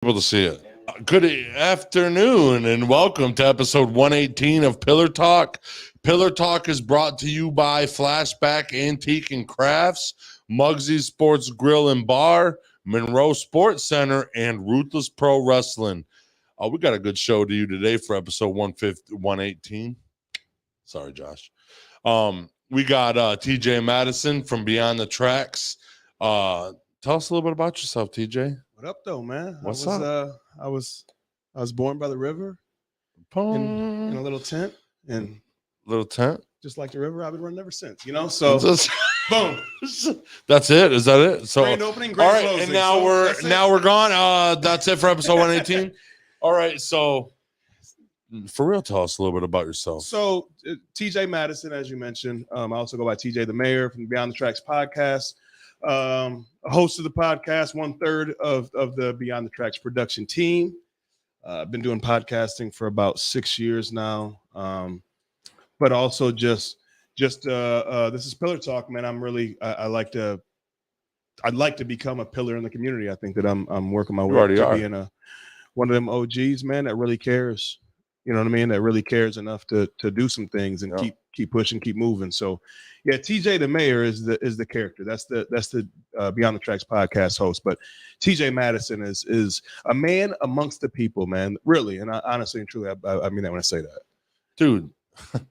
Able to see it. Good afternoon and welcome to episode 118 of Pillar Talk. Pillar Talk is brought to you by Flashback Antique and Crafts, Muggsy Sports Grill and Bar, Monroe Sports Center, and Ruthless Pro Wrestling. We got a good show to you today for episode 118. Sorry, Josh. We got TJ Madison from Beyond the Tracks. Tell us a little bit about yourself, TJ. What up, though, man? What's up? I was born by the river in a little tent, and just like the river, I've been running ever since. So boom. That's it. Is that it? So great opening, great all right, closing. and now we're gone. That's it for episode 118. All right, so for real, tell us a little bit about yourself. So TJ Madison, as you mentioned, I also go by TJ the Mayor from the Beyond the Tracks podcast. A host of the podcast, 1/3 of the Beyond the Tracks production team. I've been doing podcasting for about 6 years now. But also just this is Pillar Talk, man. I'd like to become a pillar in the community. I think that I'm working my way to being one of them OGs, man, that really cares. You know what I mean? That really cares enough to do some things and keep pushing, keep moving. So, yeah, TJ the Mayor is the character. That's the Beyond the Tracks podcast host. But TJ Madison is a man amongst the people, man. Really, and honestly and truly, I mean that when I say that, dude. That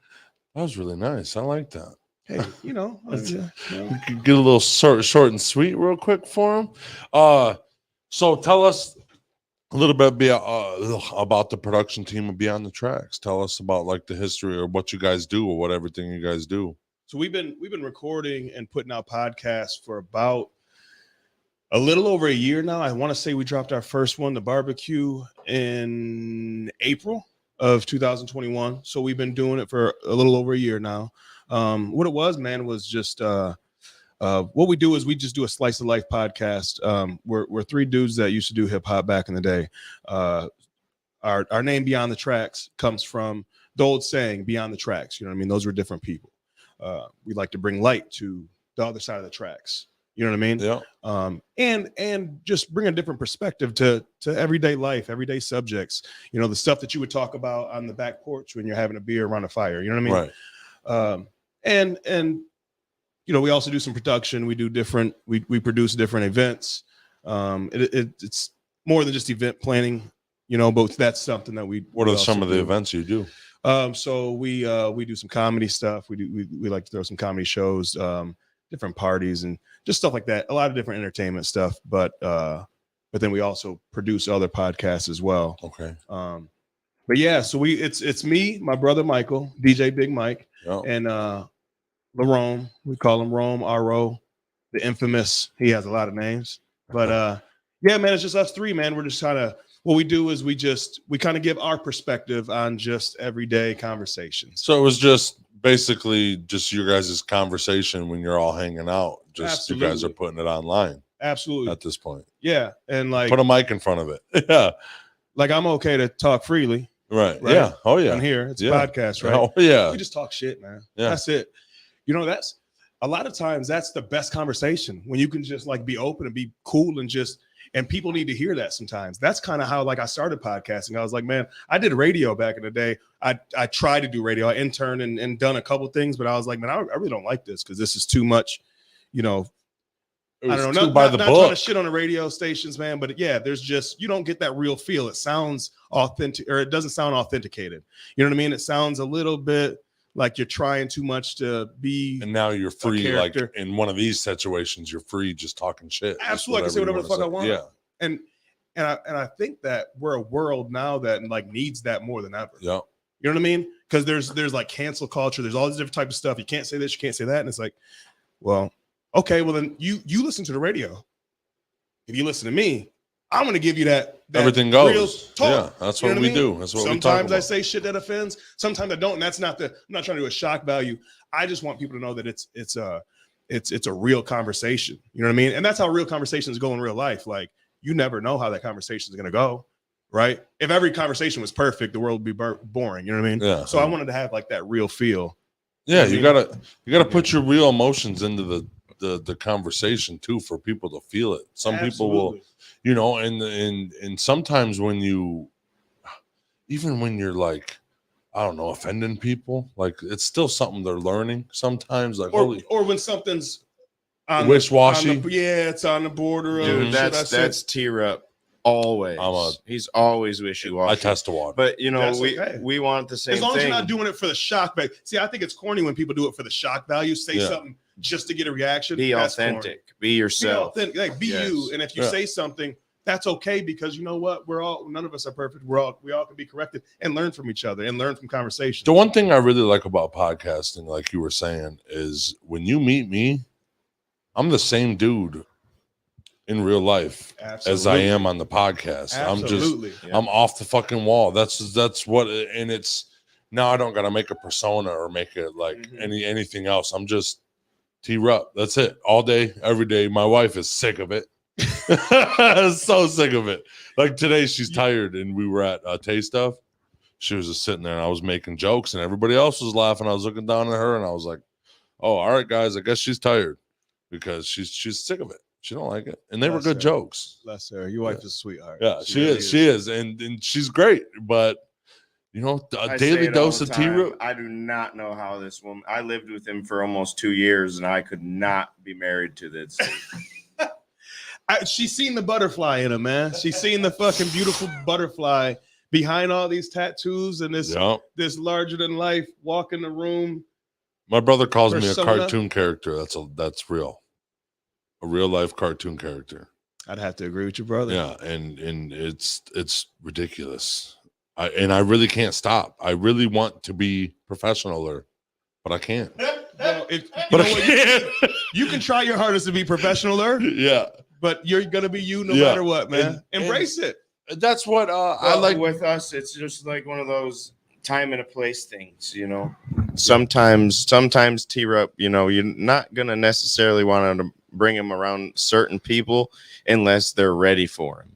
was really nice. I like that. Hey, We could get a little short and sweet, real quick for him. So tell us a little bit about the production team of Beyond the Tracks. Tell us about like the history or what you guys do or what everything you guys do. So we've been recording and putting out podcasts for about a little over a year now. I want to say we dropped our first one, The Barbecue, in April of 2021. So we've been doing it for a little over a year now. What it was, man, was just what we do is we just do a slice of life podcast. We're three dudes that used to do hip hop back in the day. Our name Beyond the Tracks comes from the old saying, Beyond the Tracks. You know what I mean? Those were different people. We like to bring light to the other side of the tracks. You know what I mean? Yeah. And just bring a different perspective to everyday life, everyday subjects. You know, the stuff that you would talk about on the back porch when you're having a beer around a fire. You know what I mean? Right. And you know, we also do some production. We do different. We produce different events. It's more than just event planning. You know, but that's something that we. What are some of the events you do? So we do some comedy stuff. We like to throw some comedy shows, different parties, and just stuff like that. A lot of different entertainment stuff, but then we also produce other podcasts as well. Okay. But yeah, so it's me, my brother Michael, DJ Big Mike, and LaRome. We call him Rome, R-O, the infamous. He has a lot of names, but yeah, man, it's just us three, man. We're just kind of. What we do is we kind of give our perspective on just everyday conversations. So it was just basically just your guys' conversation when you're all hanging out. Just Absolutely. You guys are putting it online. Absolutely. At this point. Yeah. And like put a mic in front of it. Yeah. Like I'm okay to talk freely. Right. Yeah. Oh yeah. On here. It's a podcast, right? Oh yeah. We just talk shit, man. Yeah. That's it. You know, that's a lot of times that's the best conversation when you can just like be open and be cool and people need to hear that sometimes. That's kind of how like I started podcasting. I was like, man, I did radio back in the day. I tried to do radio. I interned and done a couple things, but I was like, man, I really don't like this because this is too much, you know. I don't know, not trying to shit on the radio stations, man. But yeah, there's just, you don't get that real feel. It sounds authentic, or it doesn't sound authenticated. You know what I mean? It sounds a little bit like you're trying too much to be. And now you're free, like in one of these situations, you're free just talking shit. Absolutely, I can say whatever the fuck I want. Yeah, and I think that we're a world now that like needs that more than ever. Yeah, you know what I mean? Because there's like cancel culture. There's all these different types of stuff. You can't say this, you can't say that, and it's like, well, okay, well then you listen to the radio. If you listen to me, I'm going to give you that everything goes. Real talk. Yeah, that's what we do. That's what sometimes we talk about. I say shit that offends. Sometimes I don't. And that's not I'm not trying to do a shock value. I just want people to know that it's a real conversation. You know what I mean? And that's how real conversations go in real life. Like you never know how that conversation is going to go, right? If every conversation was perfect, the world would be boring. You know what I mean? Yeah. So I wanted to have like that real feel. Yeah, you gotta put your real emotions into the conversation too for people to feel it. Some people will, Absolutely. you know, and sometimes when you're like, I don't know, offending people, like it's still something they're learning sometimes. Like or when something's on wish-washy. It's on the border of Dude, that's tear up always. He's always wishy-washy. I test the water. But you know, okay. we want the same as long thing. as you're not doing it for the shock value. See, I think it's corny when people do it for the shock value. Say something just to get a reaction. Be That's authentic. corny. Be yourself. Be authentic. Like, be you. And if you say something, that's okay, because you know what? None of us are perfect. We all can be corrected and learn from each other and learn from conversations. The one thing I really like about podcasting, like you were saying, is when you meet me, I'm the same dude in real life as I am on the podcast. Absolutely. I'm off the fucking wall. That's what, and it's now I don't gotta make a persona or make it like anything else. I'm just T-Rup. That's it. All day, every day. My wife is sick of it. So sick of it. Like today, she's tired, and we were at Taste Stuff. She was just sitting there, and I was making jokes, and everybody else was laughing. I was looking down at her, and I was like, "Oh, all right, guys. I guess she's tired because she's sick of it. She don't like it." And they were good jokes. Bless her. Your wife is a sweetheart. Yeah, she is, and she's great. But you know, a daily dose of T-Rup. I do not know how this woman. I lived with him for almost 2 years, and I could not be married to this. She's seen the butterfly in him, man. She's seen the fucking beautiful butterfly behind all these tattoos and this larger than life walk in the room. My brother calls me a cartoon character. That's real. A real life cartoon character. I'd have to agree with your brother. Yeah, and it's ridiculous. I really can't stop. I really want to be professionaler, but I can't. Well, you can try your hardest to be professionaler. Yeah. But you're gonna be you no matter what, man. Embrace it. That's what I like. With us, it's just like one of those time and a place things, you know. Sometimes T-Rup, you know, you're not gonna necessarily want to bring him around certain people unless they're ready for him,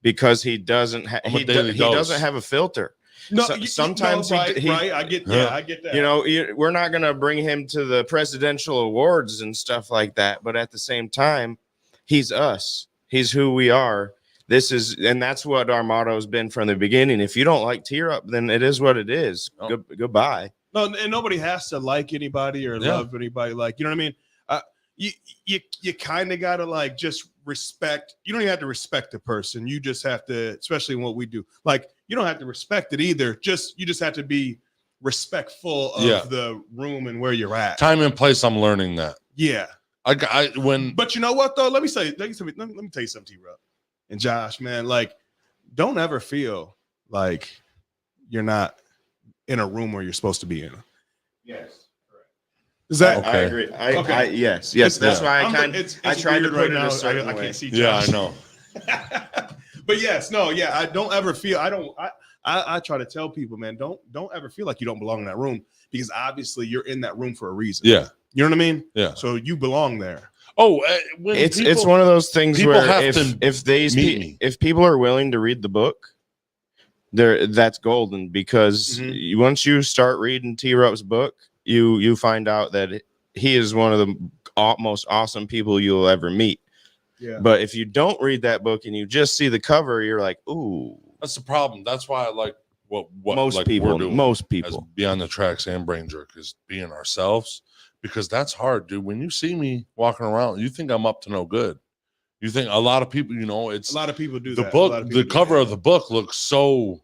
because he doesn't have a filter. No, sometimes right. I get that. You know, we're not gonna bring him to the presidential awards and stuff like that, but at the same time, he's us. He's who we are. And that's what our motto has been from the beginning. If you don't like T-Rup, then it is what it is. Goodbye. No, and nobody has to like anybody or love anybody. Like, you know what I mean? You kind of gotta like just respect. You don't even have to respect the person. You just have to, especially in what we do. Like, you don't have to respect it either. You just have to be respectful of the room and where you're at. Time and place. I'm learning that. Yeah. But you know what though? Let me tell you something, T-Rup and Josh, man. Like, don't ever feel like you're not in a room where you're supposed to be in. Yes, correct. Is that okay? I agree. Yes. That's why I tried to put it a certain way. I can't see Josh. Yeah, I know. But I don't ever feel. I try to tell people, man, don't ever feel like you don't belong in that room, because obviously you're in that room for a reason. Yeah. You know what I mean? Yeah. So you belong there. Oh, it's one of those things where if people are willing to read the book, that's golden, because once you start reading T-Rup's book, you find out that he is one of the most awesome people you'll ever meet. Yeah. But if you don't read that book and you just see the cover, you're like, ooh. That's the problem. That's why I like what most people as Beyond the Tracks and Brain Jerk is being ourselves, because that's hard, dude. When you see me walking around, you think I'm up to no good. You think a lot of people, you know, it's a lot of people do the that. book. The cover of the book looks so.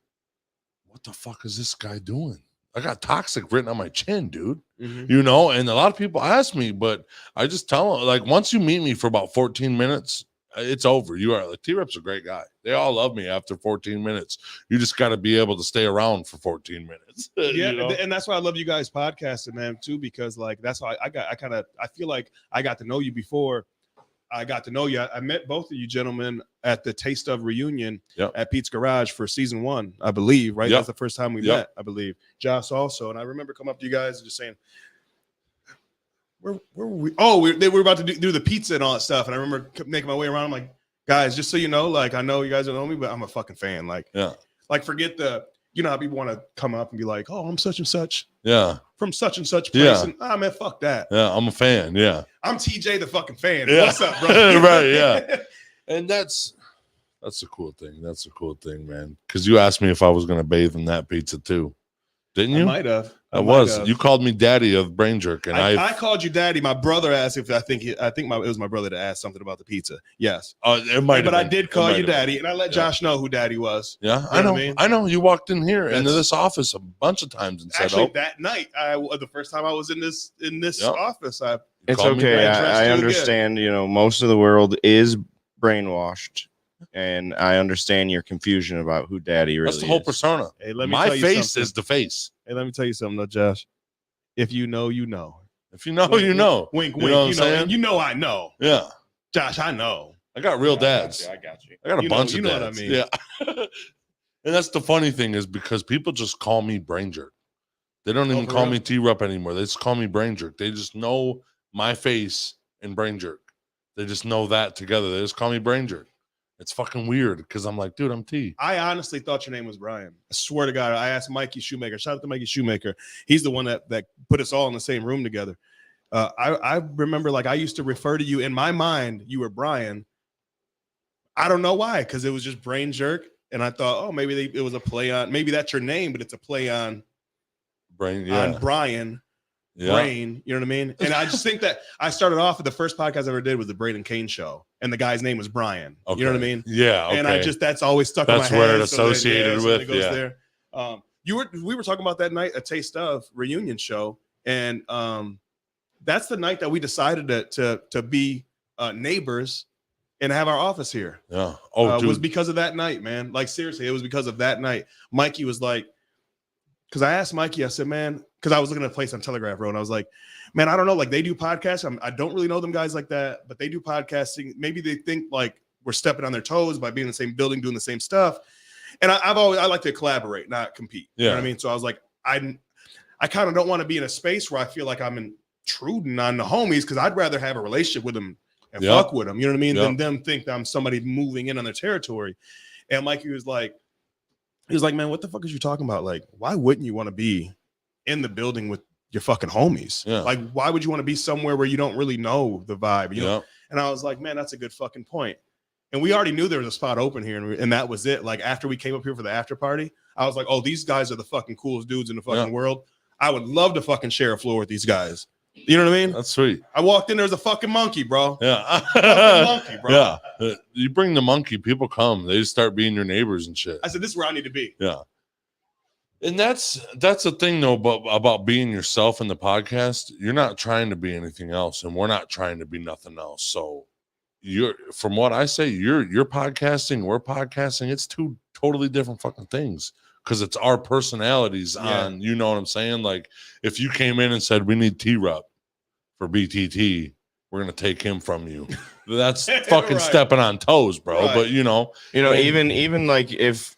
What the fuck is this guy doing? I got toxic written on my chin, dude. You know, and a lot of people ask me, but I just tell them, like, once you meet me for about 14 minutes, it's over. You are like, T-Rup's a great guy. They all love me after 14 minutes. You just got to be able to stay around for 14 minutes. Yeah, you know? And that's why I love you guys podcasting, man, too, because like that's how I feel like I got to know you before I got to know you. I met both of you gentlemen at the Taste of reunion at Pete's Garage for season 1, I believe, right? That's the first time we met, I believe. Josh also. And I remember coming up to you guys and just saying, where were we? Oh, they were about to do the pizza and all that stuff. And I remember making my way around. I'm like, guys, just so you know, like, I know you guys don't know me, but I'm a fucking fan. Like, forget the you know how people want to come up and be like, oh, I'm such and such. Yeah. From such and such place. Yeah. And man, fuck that. Yeah, I'm a fan. Yeah. I'm TJ the fucking fan. Yeah. What's up, bro? Right, yeah. And that's a cool thing. That's a cool thing, man. Because you asked me if I was going to bathe in that pizza too. Didn't you? I might have. I was. You called me daddy of brain jerk. And I called you daddy. My brother asked if it was my brother that asked something about the pizza. Yes. It might But I did call you daddy. And I let Josh know who daddy was. Yeah, I know. What I mean? I know. You walked in here into this office a bunch of times and said, actually, that night, the first time I was in this office, it's called me okay. daddy. I understand, most of the world is brainwashed. And I understand your confusion about who daddy really is. That's the whole persona. Hey, let me My tell you face something. is the face. Hey, let me tell you something, though, Josh. If you know, you know. If you know, Wink, you know. Wink, You wink. know what I'm You know, saying? and you know I know. Yeah. Josh, I know. I got real dads. I got you. I got a bunch of know what I dads. mean. Yeah. And that's the funny thing is because people just call me brain jerk. They don't even for call real? me T-Rup anymore. They just call me brain jerk. They just know my face and brain jerk. They just know that together. They just call me brain jerk. It's fucking weird because I'm like, dude, I'm T. I honestly thought your name was Brian. I swear to God, I asked Mikey Shoemaker. Shout out to Mikey Shoemaker. He's the one that put us all in the same room together. I remember, like, I used to refer to you in my mind. You were Brian. I don't know why, because it was just brain jerk, and I thought, oh, maybe it was a play on. Maybe that's your name, but it's a play on Brain, yeah. on Brian. Yeah. Brain, you know what I mean? And I just think that I started off with the first podcast I ever did was the Braden Kane show, and the guy's name was Brian. Okay. You know what I mean? Yeah. Okay. And that's always stuck in my That's head. where it so associated so with, it goes yeah. there. We were talking about that night, a Taste of reunion show, and that's the night that we decided to be neighbors and have our office here. Yeah. Oh, It was dude. because of that night, man. Like, seriously, it was because of that night. Mikey was like, because I asked Mikey, I said, man, because I was looking at a place on Telegraph Road, and I was like, man, I don't know, like, they do podcasts. I don't really know them guys like that, but they do podcasting. Maybe they think like we're stepping on their toes by being in the same building, doing the same stuff. And I like to collaborate, not compete. Yeah. You know what I mean? So I was like, I kind of don't want to be in a space where I feel like I'm intruding on the homies, because I'd rather have a relationship with them and fuck with them, you know what I mean, than them think that I'm somebody moving in on their territory. And Mikey was like, man, what the fuck is you talking about? Like, why wouldn't you want to be in the building with your fucking homies? Yeah. Like, why would you want to be somewhere where you don't really know the vibe? You know? Yeah. And I was like, man, that's a good fucking point. And we already knew there was a spot open here, and that was it. Like, after we came up here for the after party, I was like, oh, these guys are the fucking coolest dudes in the fucking world. I would love to fucking share a floor with these guys. You know what I mean? That's sweet. I walked in, there was a fucking monkey, bro. Yeah. Fucking monkey, bro. Yeah. You bring the monkey, people come. They just start being your neighbors and shit. I said, this is where I need to be. Yeah. And that's the thing though, about being yourself in the podcast. You're not trying to be anything else, and we're not trying to be nothing else. So from what I say, you're podcasting, we're podcasting. It's two totally different fucking things, because it's our personalities on, you know what I'm saying? Like, if you came in and said, we need T-Rup for BTT, we're going to take him from you. That's fucking stepping on toes, bro. Right. But even like, if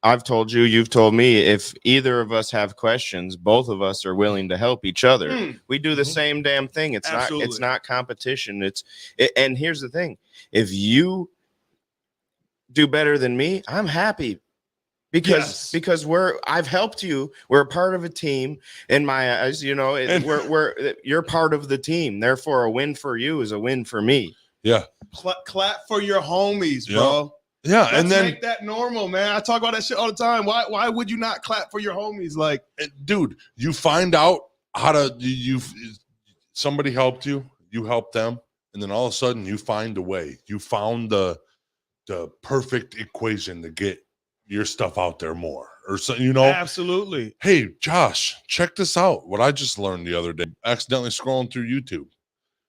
I've told you, you've told me, if either of us have questions, both of us are willing to help each other. We do the same damn thing. It's not competition. And here's the thing. If you do better than me, I'm happy. Because I've helped you. We're a part of a team. In my eyes, you're part of the team. Therefore, a win for you is a win for me. Yeah. Clap for your homies, bro. Yeah. Let's and then make that normal, man. I talk about that shit all the time. Why would you not clap for your homies? Like, dude, you find out how to somebody helped you, you help them, and then all of a sudden you find a way. You found the perfect equation to get your stuff out there more, or so, absolutely. Hey, Josh, check this out. What I just learned the other day, accidentally scrolling through YouTube,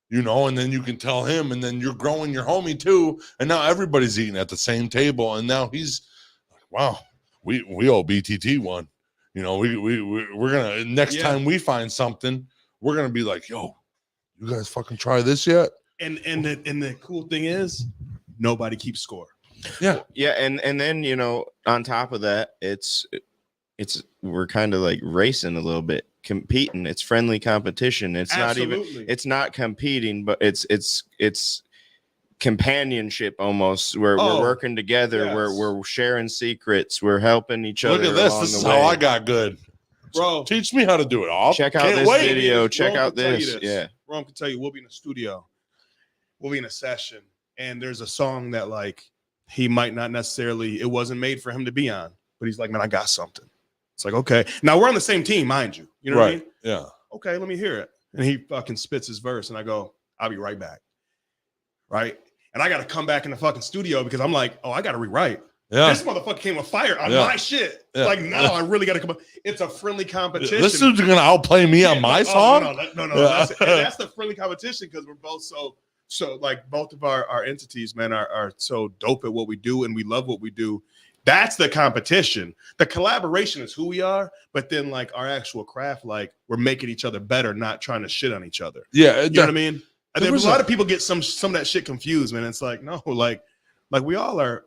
and then you can tell him, and then you're growing your homie too. And now everybody's eating at the same table. And now he's like, wow, we owe BTT one, we're going to, next time we find something, we're going to be like, yo, you guys fucking try this yet? And the cool thing is, nobody keeps score. Yeah. Yeah. And then, on top of that, we're kind of like racing a little bit, competing. It's friendly competition. It's not competing, but it's companionship almost. We're working together. Yes. We're sharing secrets. We're helping each other. Look at this. along This the is way. how I got good. Bro, Teach me how to do it. I'll Check out can't this wait. video. Check Rome out can tell you this. Yeah. Rome can tell you we'll be in the studio. We'll be in a session. And there's a song that like he might not necessarily, it wasn't made for him to be on. But he's like, man, I got something. It's like, okay. Now we're on the same team, mind you. You know what I mean? Yeah. Okay, let me hear it. And he fucking spits his verse. And I go, I'll be right back. Right? And I got to come back in the fucking studio because I'm like, oh, I got to rewrite. Yeah. This motherfucker came with fire on my shit. Yeah. Like, now I really got to come up. It's a friendly competition. This dude's going to outplay me on my song? No. Yeah. That's the friendly competition because we're both so like both of our entities, man, are so dope at what we do and we love what we do. That's the competition. The collaboration is who we are, but then like our actual craft, like we're making each other better, not trying to shit on each other. Yeah. You know what I mean? And a lot of people get some of that shit confused, man. It's like, no, like we all are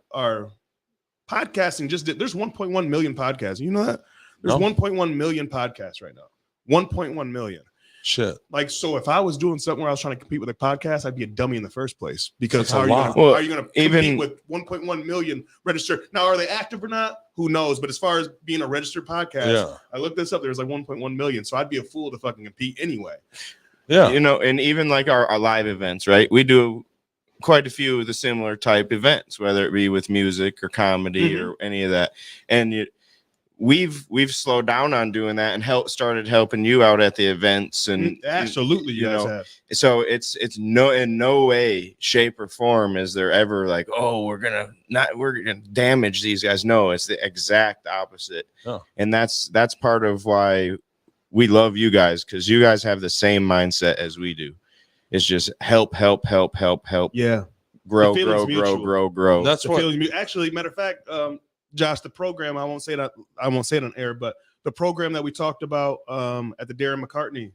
podcasting. There's 1.1 million podcasts. You know that? There's 1.1 million podcasts right now. 1.1 million. Shit. Like, so if I was doing something where I was trying to compete with a podcast, I'd be a dummy in the first place because how are you going to compete with 1.1 million registered? Now, are they active or not? Who knows? But as far as being a registered podcast, I looked this up. There's like 1.1 million. So I'd be a fool to fucking compete anyway. Yeah. You know, and even like our live events, right? We do quite a few of the similar type events, whether it be with music or comedy or any of that. And we've slowed down on doing that and started helping you out at the events and absolutely you guys have. So it's in no way, shape, or form is there ever like, oh, we're gonna damage these guys. No, it's the exact opposite. And that's part of why we love you guys, because you guys have the same mindset as we do. It's just help. Yeah. Grow. That's the feeling. Actually, matter of fact, Josh, the program, I won't say it on air, but the program that we talked about at the Darren McCarthy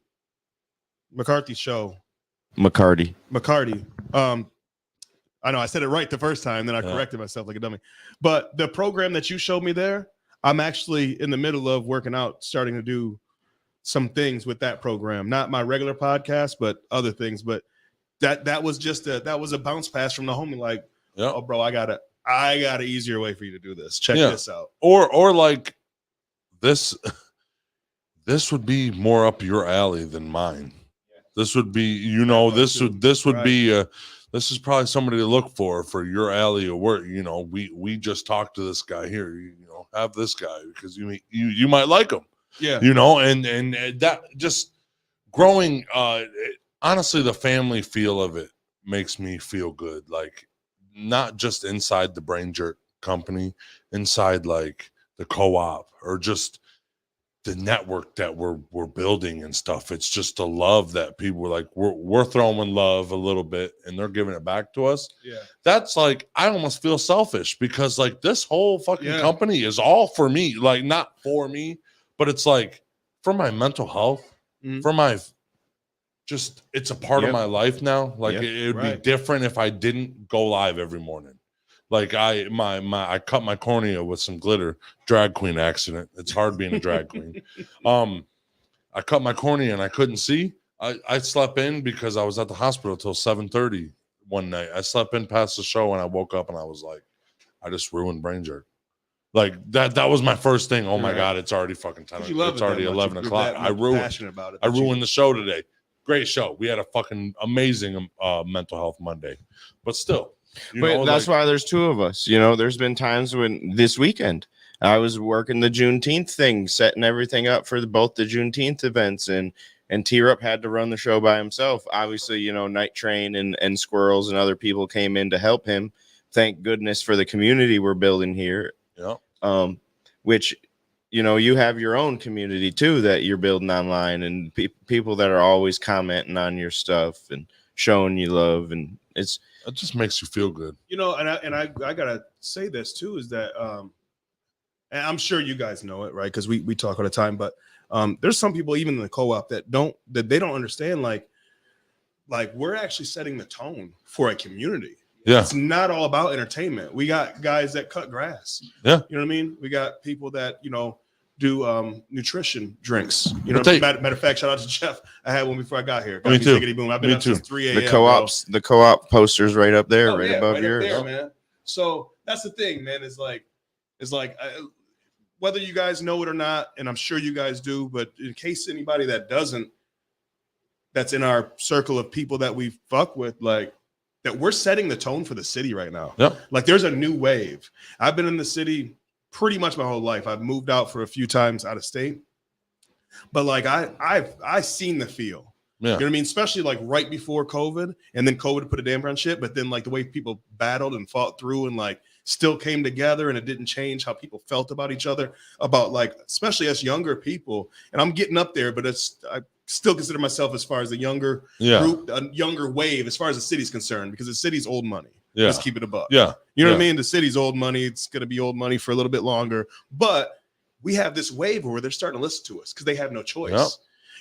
show. McCarty. I know I said it right the first time, then I corrected myself like a dummy. But the program that you showed me there, I'm actually in the middle of working out, starting to do some things with that program. Not my regular podcast, but other things. But that was just a bounce pass from the homie. Like, oh, bro, I got an easier way for you to do this. Check this out. Or like this would be more up your alley than mine. This would be, this would be this is probably somebody to look for your alley of work. You know, we just talked to this guy here. You know, have this guy because you might like him. Yeah. You know, and that just growing. Honestly, the family feel of it makes me feel good. Like, not just inside the Brain Jerk company, inside like the co-op or just the network that we're building and stuff. It's just the love that people are like, we're throwing love a little bit and they're giving it back to us. Yeah. That's like, I almost feel selfish because like this whole fucking company is all for me. Like, not for me, but it's like for my mental health, for my it's a part of my life now. Like it would be different if I didn't go live every morning. Like I cut my cornea with some glitter, drag queen accident. It's hard being a drag queen. I cut my cornea and I couldn't see. I slept in because I was at the hospital till 7:30 one night. I slept in past the show and I woke up and I was like, I just ruined Brain Jerk. Like that was my first thing. Oh my God, it's already fucking 10. It's already 11 o'clock. I ruined the show today. Great show. We had a fucking amazing mental health Monday, but still. But that's why there's two of us. You know, there's been times when this weekend I was working the Juneteenth thing, setting everything up for both the Juneteenth events, and T-Rup had to run the show by himself. Obviously, you know, Night Train and Squirrels and other people came in to help him. Thank goodness for the community we're building here. Yeah. Which, you know, you have your own community too that you're building online, and people that are always commenting on your stuff and showing you love, and it just makes you feel good. You know, and I gotta say this too, is that and I'm sure you guys know it, right? Because we talk all the time, but there's some people even in the co-op that they don't understand, like we're actually setting the tone for a community. Yeah. It's not all about entertainment. We got guys that cut grass. Yeah. You know what I mean? We got people that, you know, nutrition drinks. You know, But matter of fact, shout out to Jeff. I had one before I got here. Got Me too. Ziggity boom. I've been Me up too. since 3 a.m. The co-op posters right up there, Oh, right yeah, above right yours. up there, man. So that's the thing, man. Is like whether you guys know it or not, and I'm sure you guys do, but in case anybody that doesn't, that's in our circle of people that we fuck with, like that we're setting the tone for the city right now. Yep. Like there's a new wave. I've been in the city pretty much my whole life. I've moved out for a few times out of state, but like I've seen the feel. Yeah. You know what I mean? Especially like right before COVID, and then COVID put a damper on shit. But then like the way people battled and fought through and like still came together, and it didn't change how people felt about each other, about like, especially as younger people. And I'm getting up there, but I still consider myself as far as the younger group, a younger wave, as far as the city's concerned, because the city's old money. Yeah. Let's keep it a buck. Yeah. You know what I mean? The city's old money. It's going to be old money for a little bit longer, but we have this wave where they're starting to listen to us because they have no choice. Yep.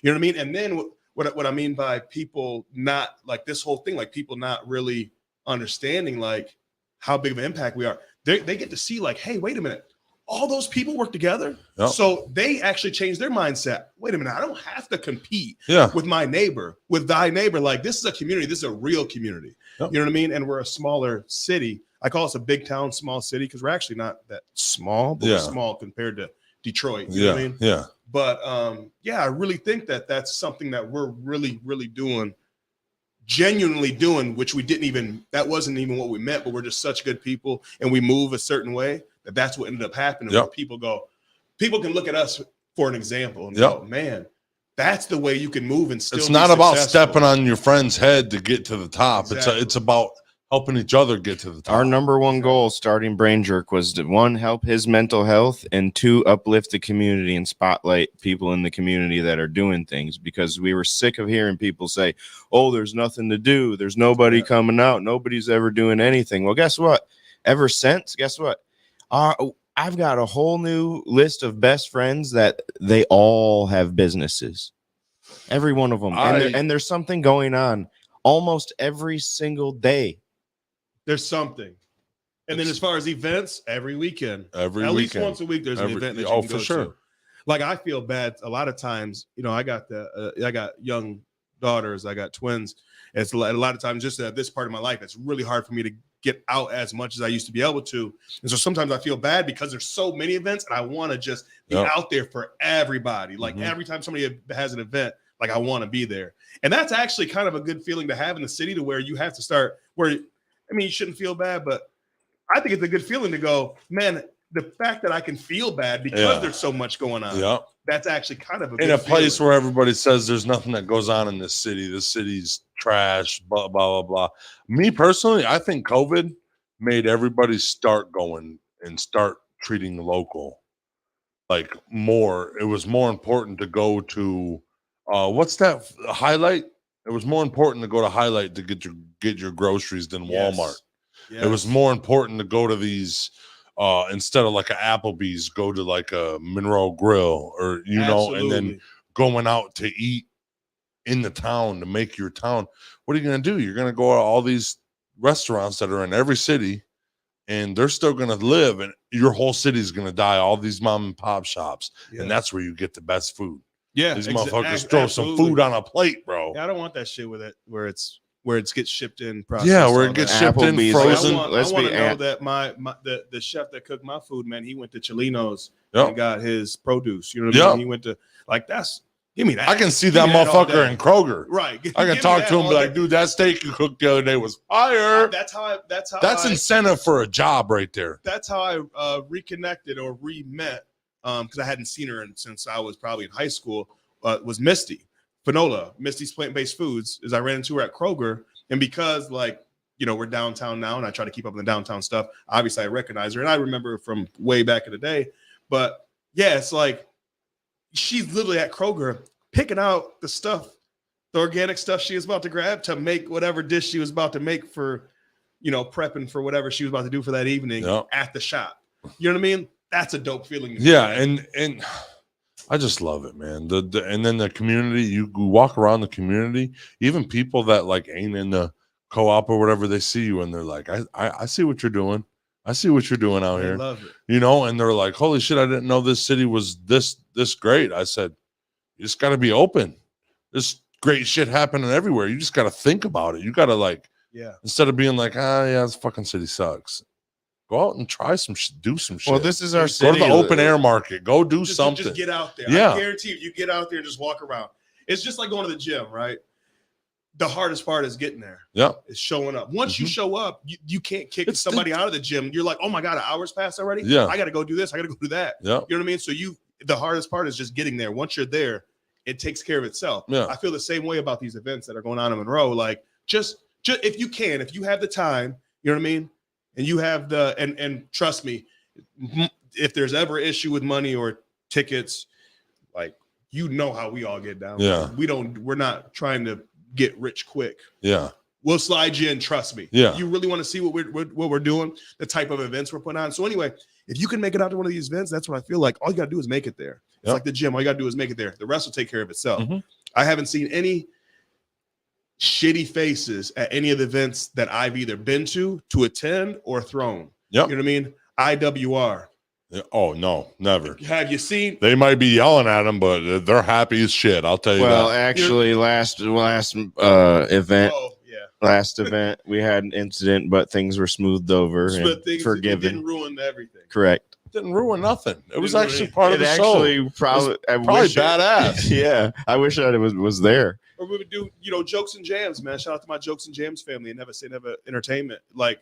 You know what I mean? And then what I mean by people not like this whole thing, like people not really understanding like how big of an impact we are. They get to see like, hey, wait a minute. All those people work together. Yep. So they actually change their mindset. Wait a minute. I don't have to compete with my neighbor, with thy neighbor. Like this is a community. This is a real community. Yep. You know what I mean? And we're a smaller city. I call us a big town, small city, because we're actually not that small, but we're small compared to Detroit. You know what I mean? Yeah. But I really think that that's something that we're really, really doing, genuinely doing, which that wasn't even what we meant, but we're just such good people and we move a certain way that's what ended up happening. Yep. Where people can look at us for an example and go, man, that's the way you can move and still It's be not about successful. stepping on your friend's head to get to the top. Exactly. It's about helping each other get to the top. Our number one goal starting Brain Jerk was to, 1, help his mental health, and 2, uplift the community and spotlight people in the community that are doing things, because we were sick of hearing people say, oh, there's nothing to do. There's nobody coming out. Nobody's ever doing anything. Well, guess what? Guess what? I've got a whole new list of best friends that they all have businesses. Every one of them. And there's something going on almost every single day. There's something. And then as far as events, every weekend. At least once a week, there's an event that you can go to. Like I feel bad a lot of times. You know, I got young daughters. I got twins. It's a lot of times just at this part of my life, it's really hard for me to get out as much as I used to be able to. And so sometimes I feel bad because there's so many events and I want to just be out there for everybody. Like every time somebody has an event, like I want to be there. And that's actually kind of a good feeling to have in the city, to where you have to start you shouldn't feel bad, but I think it's a good feeling to go, man, the fact that I can feel bad because there's so much going on. Yeah. That's actually kind of a in a place where everybody says there's nothing that goes on in this city. This city's trash, blah, blah, blah, blah. Me personally, I think COVID made everybody start going and start treating local like more. It was more important to go to what's that highlight? It was more important to go to Highlight to get your groceries than Walmart. Yes. It was more important to go to these instead of like an Applebee's, go to like a Monroe Grill, or and then going out to eat in the town to make your town. What are you going to do? You're going to go to all these restaurants that are in every city, and they're still going to live, and your whole city is going to die. All these mom and pop shops, and that's where you get the best food. Yeah, these motherfuckers throw some food on a plate, bro. Yeah, I don't want that shit with it where it gets shipped in. Yeah, where it gets shipped in frozen. I want to know that the chef that cooked my food, man, he went to Chilino's and got his produce. You know what I mean? He went to give me that. I can see that motherfucker in Kroger. Right. I can talk to him and be like, dude, that steak you cooked the other day was fire. That's incentive for a job right there. That's how I reconnected or re-met. Because I hadn't seen her since I was probably in high school, was Misty Fanola, Misty's Plant-Based Foods, as I ran into her at Kroger. And because we're downtown now and I try to keep up with the downtown stuff, obviously I recognize her and I remember her from way back in the day. But yeah, it's like she's literally at Kroger picking out the stuff, the organic stuff she was about to grab to make whatever dish she was about to make for, prepping for whatever she was about to do for that evening at the shop. You know what I mean? That's a dope feeling. Yeah, and I just love it, man. And then the community, you walk around the community, even people that like ain't in the co-op or whatever, they see you and they're like, I see what you're doing. I see what you're doing out They here. love it. You know, and they're like, holy shit, I didn't know this city was this great. I said, you just got to be open. There's great shit happening everywhere. You just got to think about it. You got to like, Yeah. instead of being like, yeah, this fucking city sucks. Go out and try some do some shit. Well, this is our Go city. to the open air market. Go do Just something. get out there. Yeah. I guarantee you get out there and just walk around. It's just like going to the gym, right? The hardest part is getting there. Yeah. It's showing up. Once you show up, you can't kick It's somebody out of the gym. You're like, oh my God, an hour's passed already? Yeah. I got to go do this. I got to go do that. Yeah. You know what I mean? So the hardest part is just getting there. Once you're there, it takes care of itself. Yeah. I feel the same way about these events that are going on in Monroe. Like just if you can, if you have the time, you know what I mean? And you have the, and trust me, if there's ever an issue with money or tickets, like, you know how we all get down. Yeah. We're not trying to get rich quick. Yeah. We'll slide you in, trust me. Yeah. You really want to see what we're doing, the type of events we're putting on. So anyway, if you can make it out to one of these events, that's what I feel like. All you got to do is make it there. It's Yep. like the gym. All you got to do is make it there. The rest will take care of itself. Mhm. I haven't seen any shitty faces at any of the events that I've either been to attend or thrown. Yep. You know what I mean? IWR. Yeah. Oh no, never. Have you seen? They might be yelling at them, but they're happy as shit. I'll tell you Well, that. actually, last event, Oh yeah. last event, we had an incident, but things were smoothed over But and things forgiven. didn't ruin everything. Correct. Didn't ruin nothing. It was Didn't actually ruin part of It the show. actually probably Badass. Yeah, I wish I was there. Or we would do, jokes and jams, man. Shout out to my jokes and jams family and Never Say Never Entertainment. Like,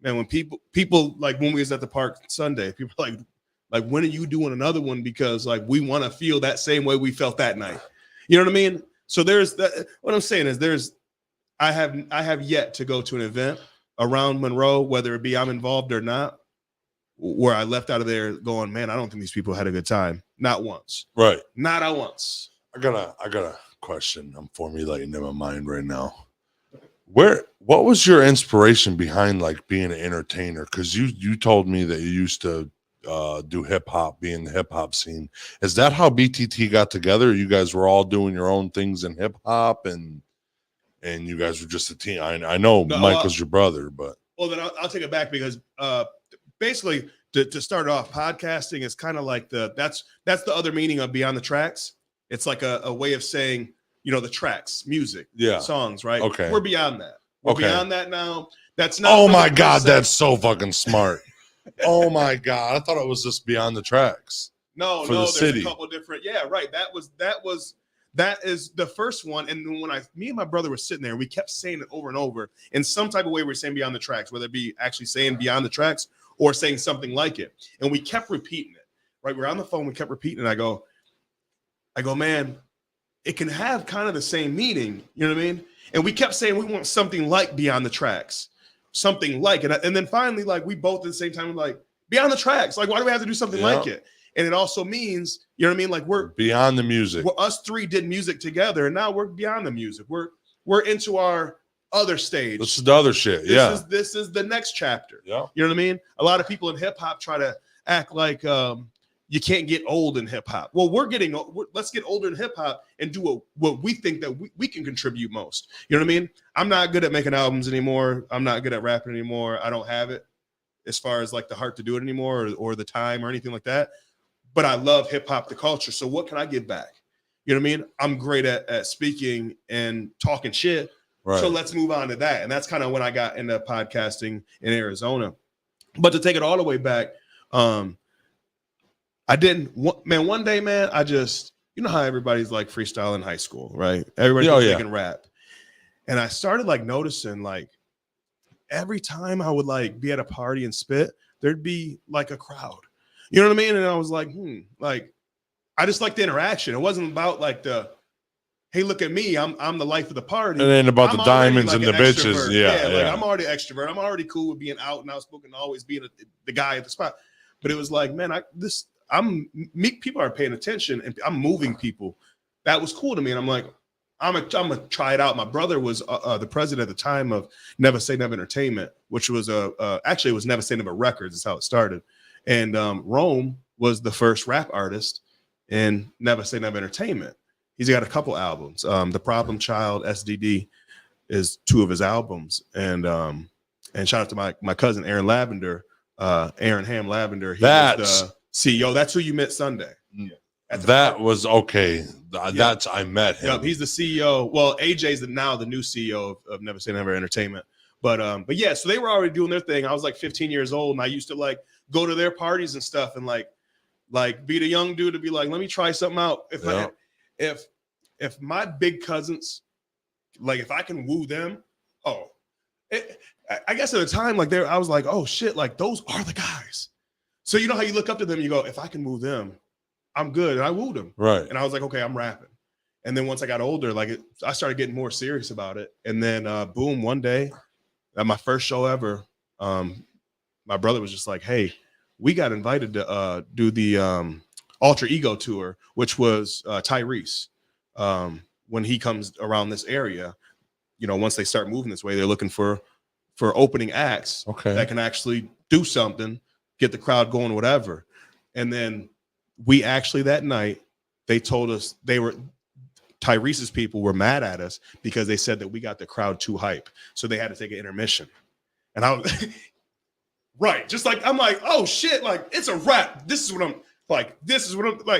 man, when people like when we was at the park Sunday, people were like, when are you doing another one? Because like we want to feel that same way we felt that night. You know what I mean? So there's that. What I'm saying is I have yet to go to an event around Monroe, whether it be I'm involved or not, where I left out of there going, man, I don't think these people had a good time. Not once. Right. Not once. I got a question I'm formulating in my mind right now. What was your inspiration behind like being an entertainer? Because you told me that you used to do hip hop, be in the hip hop scene. Is that how BTT got together? You guys were all doing your own things in hip hop, and you guys were just a team. I know No, Mike was your brother, but well, then I'll take it back because basically to start off, podcasting is kind of like that's the other meaning of Beyond the Tracks. It's like a way of saying, the tracks, music, yeah, songs, right? Okay. We're beyond that. We're Okay. beyond that now. That's not. oh my God, 100%. that's so fucking smart. Oh my God, I thought it was just Beyond the Tracks. no. for the There's city. a couple different. Yeah, right. That is the first one. And when me and my brother were sitting there, we kept saying it over and over in some type of way. We're saying Beyond the Tracks, whether it be actually saying Beyond the Tracks or saying something like it. And we kept repeating it. Right, we're on the phone. We kept repeating it. I go, man, it can have kind of the same meaning. You know what I mean? And we kept saying we want something like Beyond the Tracks, something like it. And then finally, like we both at the same time were like, Beyond the Tracks. Like, why do we have to do something like it? And it also means, you know what I mean? Like we're beyond the music. us three did music together, and now we're beyond the music. We're into our other stage. This is the other shit. This is the next chapter. Yeah. You know what I mean? A lot of people in hip hop try to act like you can't get old in hip hop. Well, let's get older in hip hop and do what we think that we can contribute most. You know what I mean? I'm not good at making albums anymore. I'm not good at rapping anymore. I don't have it as far as like the heart to do it anymore or the time or anything like that. But I love hip hop, the culture. So what can I give back? You know what I mean? I'm great at speaking and talking shit. Right. So let's move on to that. And that's kind of when I got into podcasting in Arizona. But to take it all the way back, I didn't, man, one day, man, I just, you know how everybody's like freestyle in high school, right? Everybody's making rap. And I started like noticing like every time I would like be at a party and spit, there'd be like a crowd. You know what I mean? And I was like, like, I just like the interaction. It wasn't about like hey, look at me, I'm the life of the party. It ain't about the diamonds like and the bitches. extrovert. Yeah. Like I'm already extrovert. I'm already cool with being out and outspoken, always being the guy at the spot. But it was like, man, people are paying attention and I'm moving people. That was cool to me. And I'm like, I'm gonna try it out. My brother was the president at the time of Never Say Never Entertainment, which was actually it was Never Say Never Records. Is how it started. And Rome was the first rap artist in Never Say Never Entertainment. He's got a couple albums. The Problem Child, SDD, is two of his albums. And shout out to my cousin Aaron Lavender, Aaron Ham Lavender. He That's was the CEO. That's who you met Sunday. That was okay. That's I met him. Yep, he's the CEO. Well, AJ's now the new CEO of Never Say Never Entertainment. But yeah, so they were already doing their thing. I was like 15 years old, and I used to like go to their parties and stuff, and like be the young dude to be like, let me try something out. If my big cousins, like if I can woo them, I guess at the time, like I was like, oh shit, like those are the guys. So you know how you look up to them, you go, if I can woo them, I'm good. And I wooed them. Right. And I was like, okay, I'm rapping. And then once I got older, I started getting more serious about it. And then boom, one day at my first show ever, my brother was just like, hey, we got invited to do the Alter Ego tour, which was Tyrese. When he comes around this area, you know, once they start moving this way, they're looking for opening acts that can actually do something, get the crowd going, whatever. And then we actually that night, they told us Tyrese's people were mad at us because they said that we got the crowd too hype. So they had to take an intermission. And I was right. Just like, I'm like, oh shit, like it's a rap. This is what I'm like.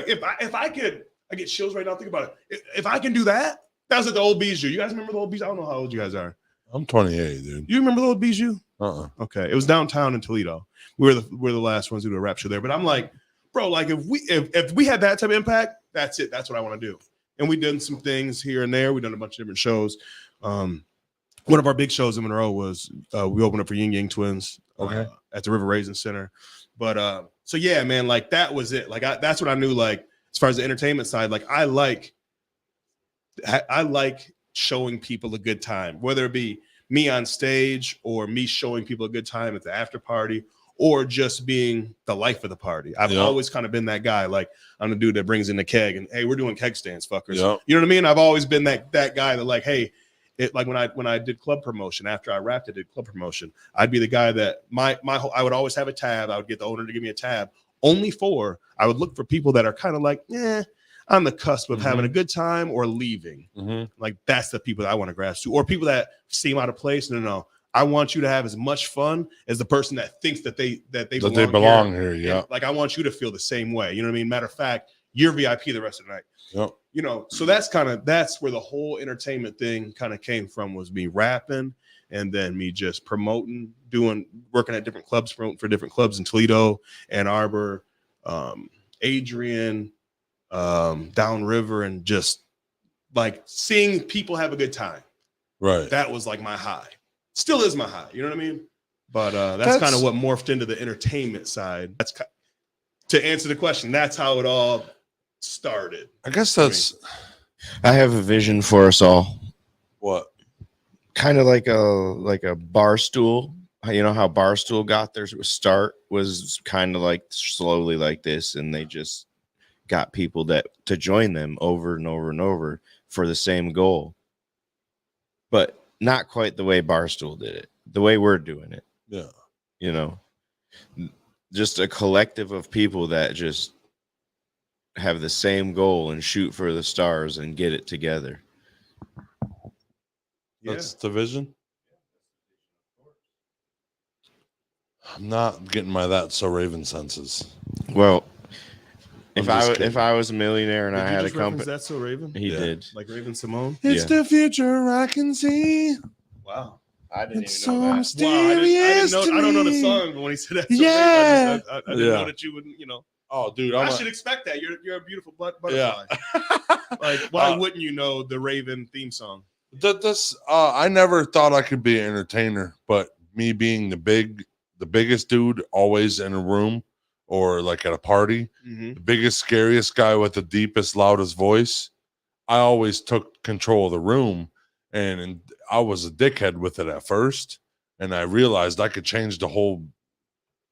If I get chills right now. Think about it. If I can do that, that was at the old Bijou. You guys remember the old Bijou? I don't know how old you guys are. I'm 28, dude. You remember the old Bijou? Okay. It was downtown in Toledo. We're the last ones who do a rap show there. But I'm like, bro, like if we had that type of impact, that's it. That's what I want to do. And we done some things here and there. We done a bunch of different shows. One of our big shows in Monroe was we opened up for Ying Yang Twins at the River Raisin Center. But so yeah, man, like that was it. Like that's what I knew. Like as far as the entertainment side, like I like showing people a good time, whether it be me on stage or me showing people a good time at the after party, or just being the life of the party. I've always kind of been that guy. Like I'm the dude that brings in the keg and hey, we're doing keg stands, fuckers. Yep. You know what I mean? I've always been that guy that like, hey, like when I did club promotion, after I rapped, I did club promotion. I'd be the guy that I would always have a tab. I would get the owner to give me a tab. I would look for people that are kind of like, on the cusp of having a good time or leaving. Like that's the people that I want to grasp to, or people that seem out of place. No. I want you to have as much fun as the person that thinks that they belong here. Yeah. Like I want you to feel the same way. You know what I mean? Matter of fact, you're VIP the rest of the night. Yep. You know, so that's where the whole entertainment thing kind of came from, was me rapping and then me just promoting, working at different clubs, promoting for different clubs in Toledo, Ann Arbor, Adrian, downriver, and just like seeing people have a good time. Right. That was like my high. Still is my high. You know what I mean? But that's kind of what morphed into the entertainment side. That's to answer the question. That's how it all started. I guess I have a vision for us all. What? Kind of like a Barstool. You know how Barstool got their start was kind of like slowly like this, and they just got people to join them over and over and over for the same goal. But not quite the way Barstool did it, the way we're doing it. Yeah. You know, just a collective of people that just have the same goal and shoot for the stars and get it together. That's the vision. I'm not getting my That So Raven senses. Well, if I was a millionaire and I had a company, That's So Raven. He did, like Raven Simone. It's the future I can see. Wow, I didn't it's even know so that. mysterious. Wow, I don't know the song, but when he said that, I didn't know that you wouldn't. You know. Oh, dude, I should expect that. You're a beautiful butterfly. Yeah. Like, why wouldn't you know the Raven theme song? I never thought I could be an entertainer, but me being the biggest dude always in a room or like at a party, the biggest, scariest guy with the deepest, loudest voice, I always took control of the room, and I was a dickhead with it at first, and I realized I could change the whole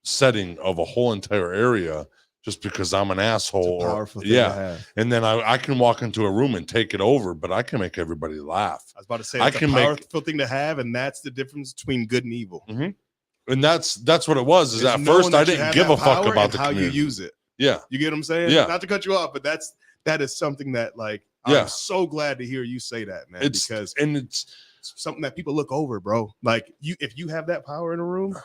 setting of a whole entire area just because I'm an asshole. Powerful thing to have. And then I can walk into a room and take it over, but I can make everybody laugh. I was about to say it's a powerful thing to have, and that's the difference between good and evil. And that's what it was. Is at first I didn't give a fuck about the how community. You use it. Yeah, you get what I'm saying? Yeah. Not to cut you off, but that is something that like I'm so glad to hear you say that, man. Because it's something that people look over, bro. Like if you have that power in a room,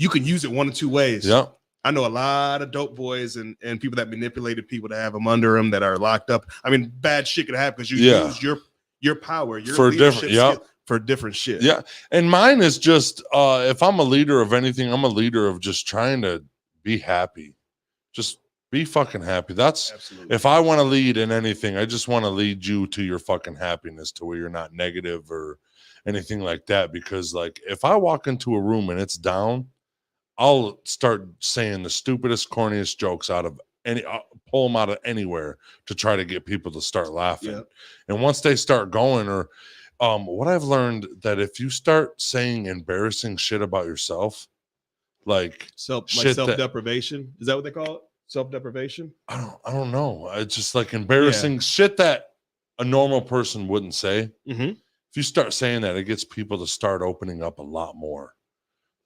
you can use it one of two ways. Yeah. I know a lot of dope boys and people that manipulated people to have them under them that are locked up. I mean, bad shit could happen because you use your power, your for leadership different, skill for different shit. Yeah. And mine is just if I'm a leader of anything, I'm a leader of just trying to be happy. Just be fucking happy. That's Absolutely. if I want to lead in anything, I just want to lead you to your fucking happiness, to where you're not negative or anything like that. Because like if I walk into a room and it's down, I'll start saying the stupidest, corniest jokes out of pull them out of anywhere to try to get people to start laughing. Yeah. And once they start going, or what I've learned, that if you start saying embarrassing shit about yourself, like self-deprivation, is that what they call it? Self-deprivation? I don't know. It's just like embarrassing shit that a normal person wouldn't say. Mm-hmm. If you start saying that, it gets people to start opening up a lot more.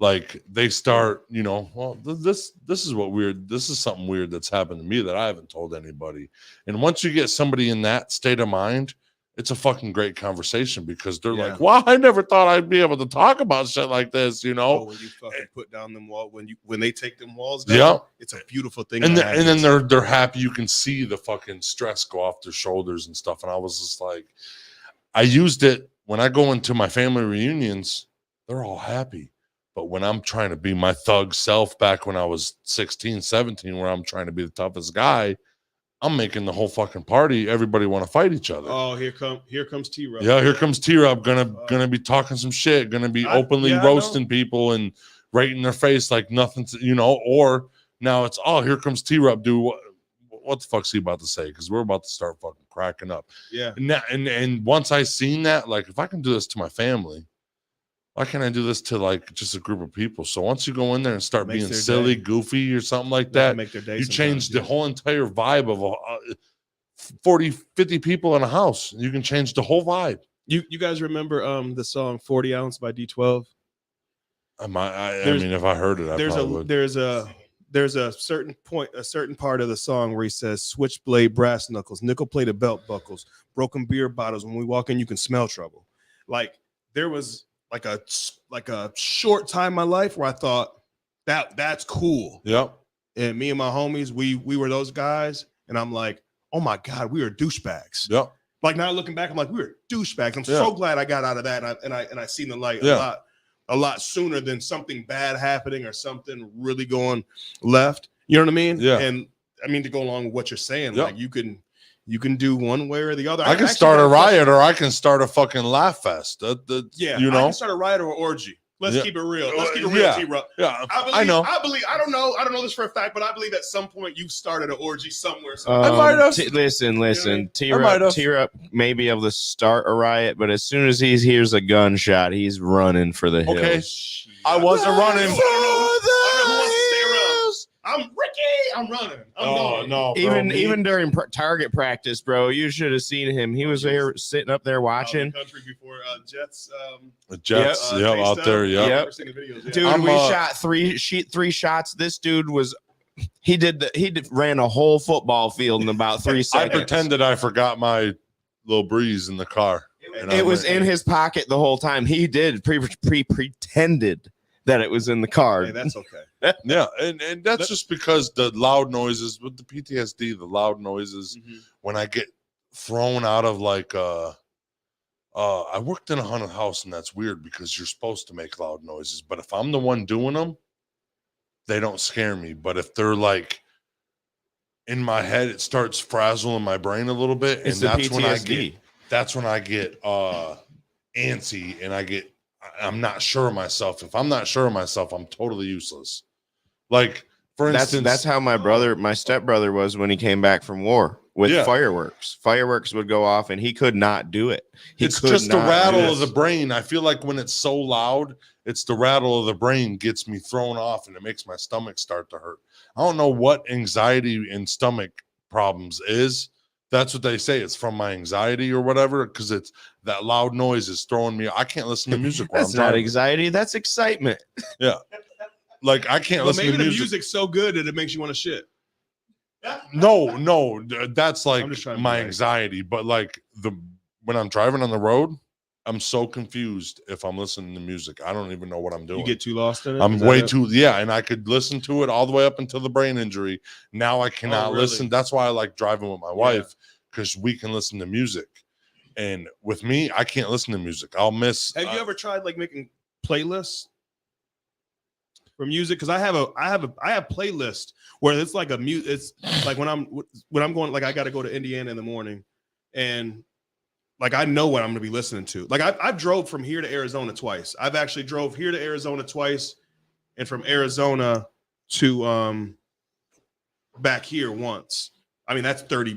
Like they start, well, this is what weird. This is something weird that's happened to me that I haven't told anybody. And once you get somebody in that state of mind, it's a fucking great conversation, because they're like, wow, I never thought I'd be able to talk about shit like this, when you fucking put down them walls, when they take them walls down, it's a beautiful thing. And then they're happy. You can see the fucking stress go off their shoulders and stuff. And I was just like, I used it when I go into my family reunions, they're all happy. But when I'm trying to be my thug self back when I was 16, 17, where I'm trying to be the toughest guy, I'm making the whole fucking party, everybody want to fight each other. Oh, here comes T-Rob. Yeah, here comes T-Rob, gonna be talking some shit, gonna be openly roasting people and right in their face like nothing, or now it's, here comes T-Rob, dude. What the fuck's he about to say? Because we're about to start fucking cracking up. Yeah. And once I seen that, like, if I can do this to my family, why can't I do this to like just a group of people? So once you go in there and start being silly, goofy, or something like that, make their day, you change the whole entire vibe of 40, 50 people in a house. You can change the whole vibe. You guys remember the song 40 Ounce by D12? I mean, if I heard it, I probably would. There's a certain point, a certain part of the song where he says, switchblade brass knuckles, nickel plated belt buckles, broken beer bottles. When we walk in, you can smell trouble. Like there was like a short time in my life where I thought that's cool. Yep. And me and my homies, we were those guys. And I'm like, oh my God, we are douchebags. Yep. Like now looking back, I'm like, we were douchebags. I'm so glad I got out of that. And I seen the light a lot sooner than something bad happening or something really going left. You know what I mean? Yeah. And I mean, to go along with what you're saying, like you can do one way or the other. I can start a riot, or I can start a fucking laugh fest. I can start a riot or an orgy. Let's keep it real. Let's keep it real, T-Rob. Yeah, I know. I don't know this for a fact, but I believe at some point you started an orgy somewhere. I might have. Listen. T-Rob may be able to start a riot, but as soon as he hears a gunshot, he's running for the hills. Okay, I wasn't running. I'm Ricky. I'm running. No, even during target practice, bro, you should have seen him. He was there sitting up there watching. Country before Jets. The Jets, out there, Dude, we shot three shots. This dude ran a whole football field in about 3 seconds. I pretended I forgot my little breeze in the car. It was in his pocket the whole time. He did pretended that it was in the car. Hey, that's okay. Yeah, and that's just because the loud noises with the PTSD, the loud noises, when I get thrown out of like I worked in a haunted house, and that's weird because you're supposed to make loud noises, but if I'm the one doing them, they don't scare me. But if they're like in my head, it starts frazzling my brain a little bit, and that's when I get antsy, and I'm not sure of myself. If I'm not sure of myself, I'm totally useless. Like, for instance, that's how my stepbrother was when he came back from war with fireworks. Fireworks would go off, and he could not do it. It's just the rattle of the brain. I feel like when it's so loud, it's the rattle of the brain gets me thrown off, and it makes my stomach start to hurt. I don't know what anxiety and stomach problems is. That's what they say. It's from my anxiety or whatever, because it's that loud noise is throwing me. I can't listen to music. That's not anxiety. That's excitement. Yeah. Like I can't listen to music. Maybe the music's so good that it makes you want to shit. No, that's like my anxiety. But like when I'm driving on the road, I'm so confused if I'm listening to music. I don't even know what I'm doing. You get too lost in it? I'm Is that way it? too, yeah. And I could listen to it all the way up until the brain injury. Now I cannot really? listen. That's why I like driving with my Yeah. wife, because we can listen to music. And with me, I can't listen to music. I'll miss. Have you ever tried like making playlists for music? Because I have playlists where it's like it's like when I'm going, like I got to go to Indiana in the morning, and like I know what I'm going to be listening to. Like I've drove from here to Arizona twice. I've actually drove here to Arizona twice, and from Arizona to back here once. I mean that's 30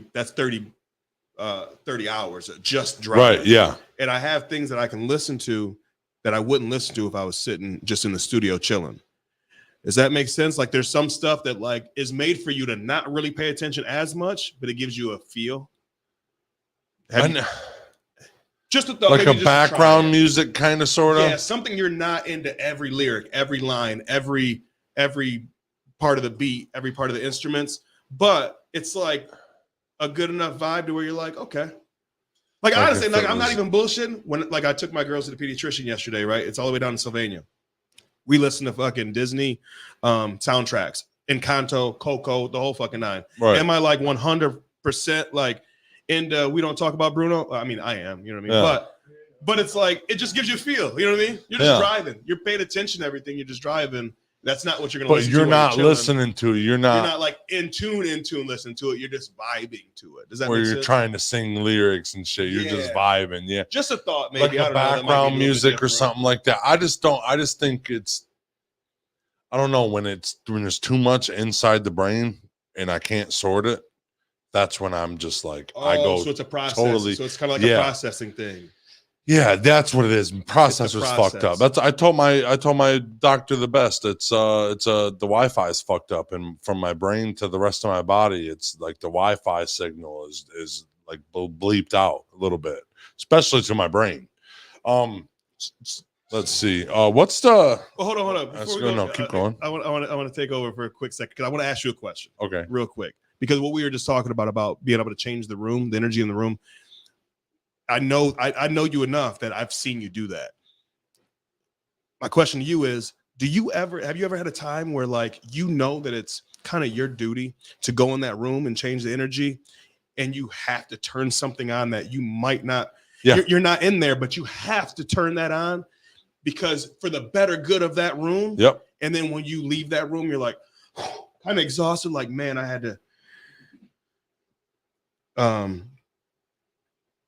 hours just driving. Right, yeah. And I have things that I can listen to that I wouldn't listen to if I was sitting just in the studio chilling. Does that make sense? Like there's some stuff that like is made for you to not really pay attention as much, but it gives you a feel. Just a thought, like a background music kind of sort of. Yeah, something you're not into every lyric, every line, every part of the beat, every part of the instruments, but it's like a good enough vibe to where you're like, okay. Like honestly, like I'm not even bullshitting. When like I took my girls to the pediatrician yesterday, right? It's all the way down to Sylvania. We listened to fucking Disney soundtracks, Encanto, Coco, the whole fucking nine. Right. Am I like 100% like into We Don't Talk About Bruno? I mean, I am, you know what I mean? Yeah. But it's like it just gives you a feel, you know what I mean? You're just driving. You're paying attention to everything. You're just driving. That's not what you're gonna listen to. But you're not listening to it. You're not like in tune, listening to it. You're just vibing to it. Does that where make you're sense? trying to sing lyrics and shit. You're just vibing. Yeah. Just a thought, maybe. Like the background music or something like that. I just think I don't know, when there's too much inside the brain and I can't sort it. That's when I'm just like, so it's a process. Totally, so it's kind of like a processing thing. Yeah, that's what it is. Processor's fucked up. I told my doctor the best. The Wi-Fi is fucked up, and from my brain to the rest of my body, it's like the Wi-Fi signal is like bleeped out a little bit, especially to my brain. Let's see. What's the? Well, hold on. No, keep going. I want to take over for a quick second because I want to ask you a question. Okay. Real quick, because what we were just talking about being able to change the room, the energy in the room. I know you enough that I've seen you do that. My question to you is, have you ever had a time where like you know that it's kind of your duty to go in that room and change the energy, and you have to turn something on that you might not, you're not in there, but you have to turn that on because for the better good of that room. Yep. And then when you leave that room, you're like kind of exhausted, like, man, I had to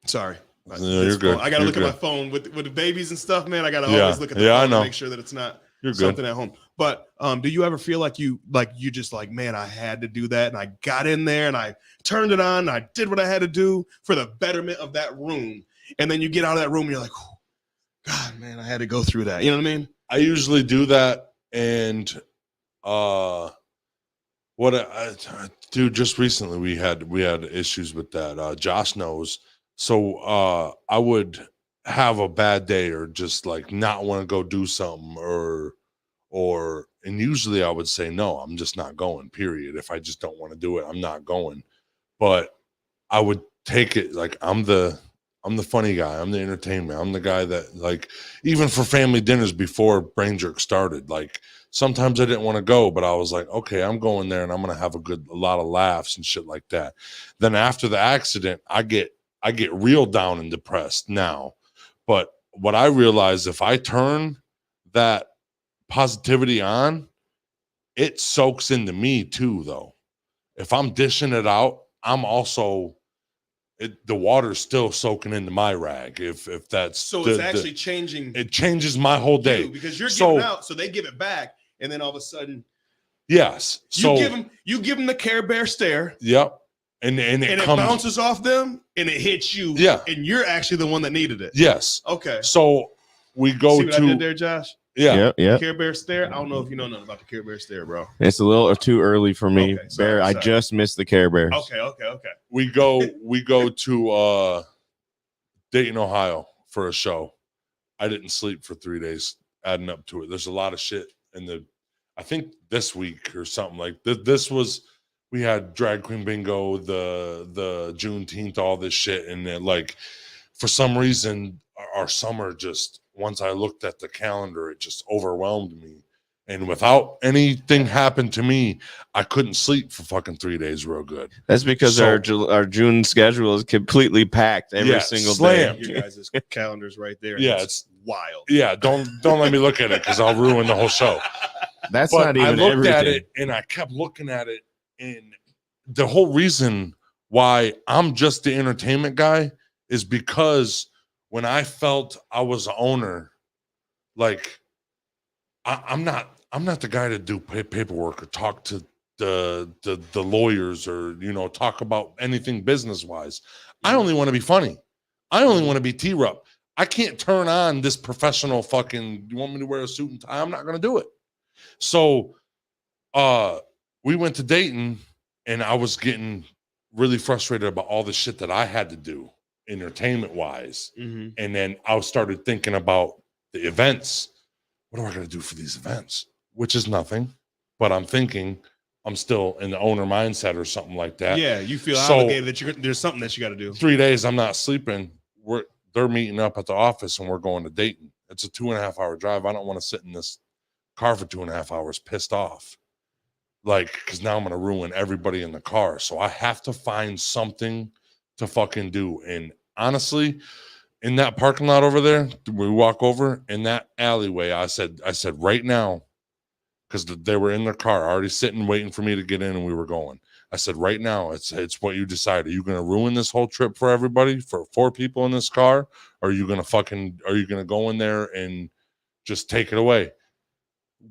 sorry. You're good. I gotta look at my phone with the babies and stuff, man. I gotta always look at the phone to make sure that it's not something at home. But do you ever feel like you just like, man, I had to do that, and I got in there and I turned it on, and I did what I had to do for the betterment of that room, and then you get out of that room and you're like, God, man, I had to go through that. You know what I mean? I usually do that, and dude, just recently we had issues with that. Josh knows. So I would have a bad day or just like not want to go do something and usually I would say, no, I'm just not going, period. If I just don't want to do it, I'm not going. But I would take it like I'm the funny guy. I'm the entertainment. I'm the guy that, like, even for family dinners before Brain Jerk started, like sometimes I didn't want to go, but I was like, okay, I'm going there and I'm going to have a lot of laughs and shit like that. Then after the accident, I get real down and depressed now. But what I realized, if I turn that positivity on, it soaks into me too, though. If I'm dishing it out, I'm also the water's still soaking into my rag. If that's so, it's actually changing. It changes my whole day because you're giving out, so they give it back, and then all of a sudden, yes, so you give them the Care Bear stare. Yep. And it bounces off them and it hits you. Yeah. And you're actually the one that needed it. Yes. Okay. So we go See what I did there, Josh? Yeah. Care Bear stare. I don't know if you know nothing about the Care Bear stare, bro. It's a little too early for me. Okay, sorry. I just missed the Care Bears. Okay. We go to Dayton, Ohio for a show. I didn't sleep for 3 days adding up to it. There's a lot of shit I think this week or something like this was. We had drag queen bingo, the Juneteenth, all this shit, and then like for some reason, our summer just, once I looked at the calendar, it just overwhelmed me. And without anything happen to me, I couldn't sleep for fucking 3 days real good. That's because our June schedule is completely packed every single day. You guys' calendars right there. Yeah, it's wild. Yeah, don't let me look at it because I'll ruin the whole show. That's but not even I looked everything. at it and I kept looking at it, and the whole reason why I'm just the entertainment guy is because when I felt I was the owner, like I'm not the guy to do paperwork or talk to the lawyers or talk about anything business wise. I only want to be funny. I only want to be T-Rup. I can't turn on this professional fucking, you want me to wear a suit and tie? I'm not going to do it. So we went to Dayton and I was getting really frustrated about all the shit that I had to do entertainment wise. Mm-hmm. And then I started thinking about the events. What am I going to do for these events? Which is nothing, but I'm thinking I'm still in the owner mindset or something like that. Yeah, you feel obligated that there's something that you got to do. 3 days I'm not sleeping. They're meeting up at the office and we're going to Dayton. It's a 2.5 hour drive. I don't want to sit in this car for 2.5 hours pissed off. Like, because now I'm going to ruin everybody in the car. So I have to find something to fucking do. And honestly, in that parking lot over there, we walk over in that alleyway. I said right now, because they were in their car already sitting, waiting for me to get in, and we were going. I said, right now, it's what you decide. Are you going to ruin this whole trip for everybody, for 4 people in this car? Or are you going to go in there and just take it away?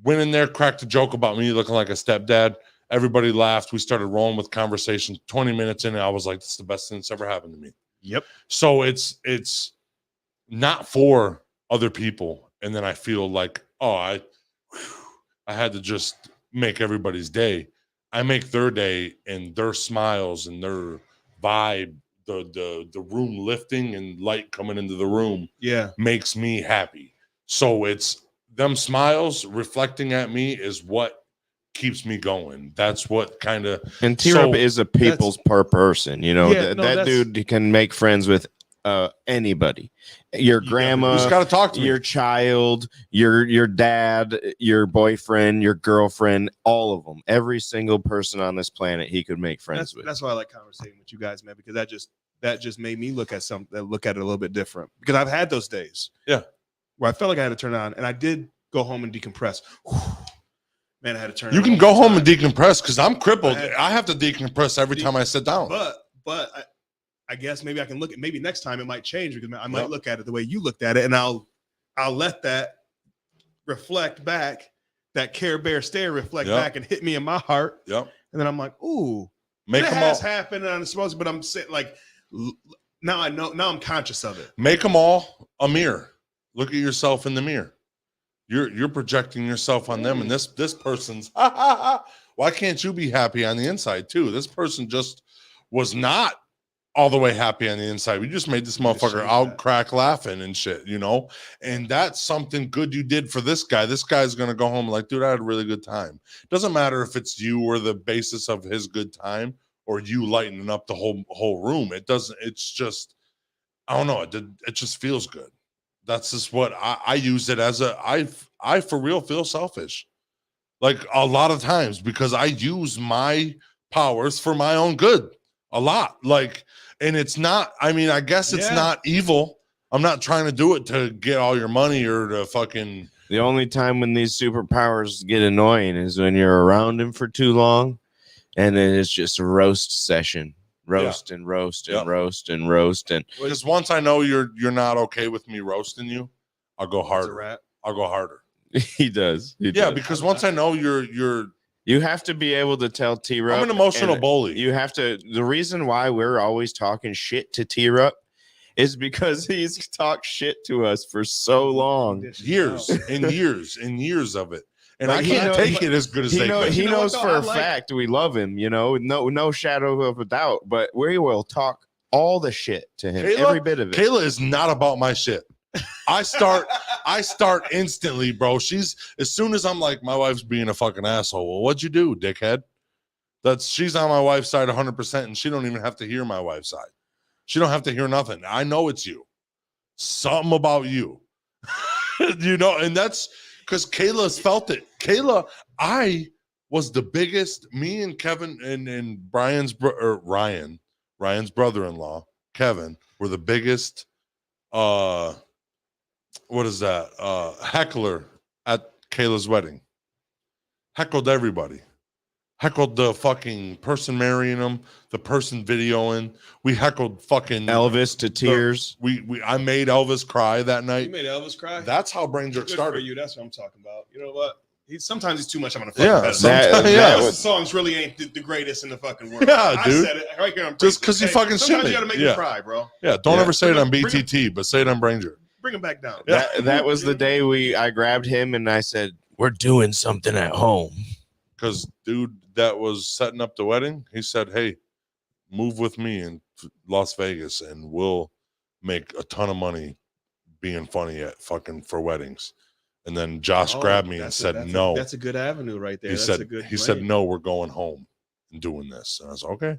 Went in there, cracked a joke about me looking like a stepdad. Everybody laughed. We started rolling with conversation. 20 minutes in, I was like, this is the best thing that's ever happened to me. Yep. So it's not for other people. And then I feel like, I had to just make everybody's day. I make their day, and their smiles and their vibe, the room lifting and light coming into the room, makes me happy. So it's them smiles reflecting at me is what keeps me going. That's what kind of, and T-Rup is a people's per person. That dude can make friends with anybody, your grandma, you just got to talk to your child, your dad, your boyfriend, your girlfriend, all of them, every single person on this planet he could make friends with. That's why I like conversating with you guys, man, because that just made me look at it a little bit different, because I've had those days where I felt like I had to turn on, and I did go home and decompress. Man, I had to turn. You can go home and decompress, because I'm crippled. I have to decompress every time I sit down. But I guess maybe I can look at, maybe next time it might change, because I might look at it the way you looked at it, and I'll let that reflect back, that Care Bear stare reflect back and hit me in my heart. Yep. And then I'm like, ooh, make that them has all happened, and I'm supposed to, but I'm saying, like, now I know, now I'm conscious of it. Make them all a mirror. Look at yourself in the mirror. You're projecting yourself on them, and this person's why can't you be happy on the inside too? This person just was not all the way happy on the inside. We just made this motherfucker out crack laughing and shit, and that's something good you did for this guy. This guy's gonna go home like, dude, I had a really good time. Doesn't matter if it's you or the basis of his good time or you lightening up the whole room. It doesn't, it's just, I don't know, it just feels good. That's just what I use it as I for real feel selfish, like a lot of times, because I use my powers for my own good a lot. Like, and it's not, I mean, I guess it's not evil. I'm not trying to do it to get all your money or to fucking. The only time when these superpowers get annoying is when you're around him for too long, and then it's just a roast session. Roast and roast and roast and roast. And because once I know you're not okay with me roasting you, I'll go harder. I'll go harder. He does. Because once I know you're you have to be able to tell T-Rup. I'm an emotional bully. You have to. The reason why we're always talking shit to T-Rup is because he's talked shit to us for so long. Years and years and years of it. And I can't take it as good as they can. He knows for a fact we love him, no shadow of a doubt, but we will talk all the shit to him, every bit of it. Kayla is not about my shit. I start instantly, bro. She's, as soon as I'm like, my wife's being a fucking asshole. Well, what'd you do, dickhead? She's on my wife's side 100%, and she don't even have to hear my wife's side. She don't have to hear nothing. I know it's you. something about you. And that's because Kayla's felt it. Kayla, I was the biggest, me and Kevin and Ryan's brother-in-law, Kevin, were the biggest heckler at Kayla's wedding. Heckled everybody. Heckled the fucking person marrying him, the person videoing. We heckled fucking Elvis to tears. I made Elvis cry that night. You made Elvis cry? That's how Brain Jerk Good started. for you. That's what I'm talking about. You know what? Sometimes he's too much. I'm gonna Yeah, The songs really ain't the greatest in the fucking world. Yeah, dude. I said it right here. Just because you fucking sometimes shimmy. you gotta make me cry, bro. Yeah, don't ever say it on Bring BTT, but say it on Brain Jerk. Bring him back down. That was the day I grabbed him and I said, "We're doing something at home." Because dude that was setting up the wedding, he said, "Hey, move with me in Las Vegas, and we'll make a ton of money being funny at fucking for weddings." And then Josh grabbed me and said, "No." That's a good avenue right there. He said, "No, we're going home and doing this." And I was okay.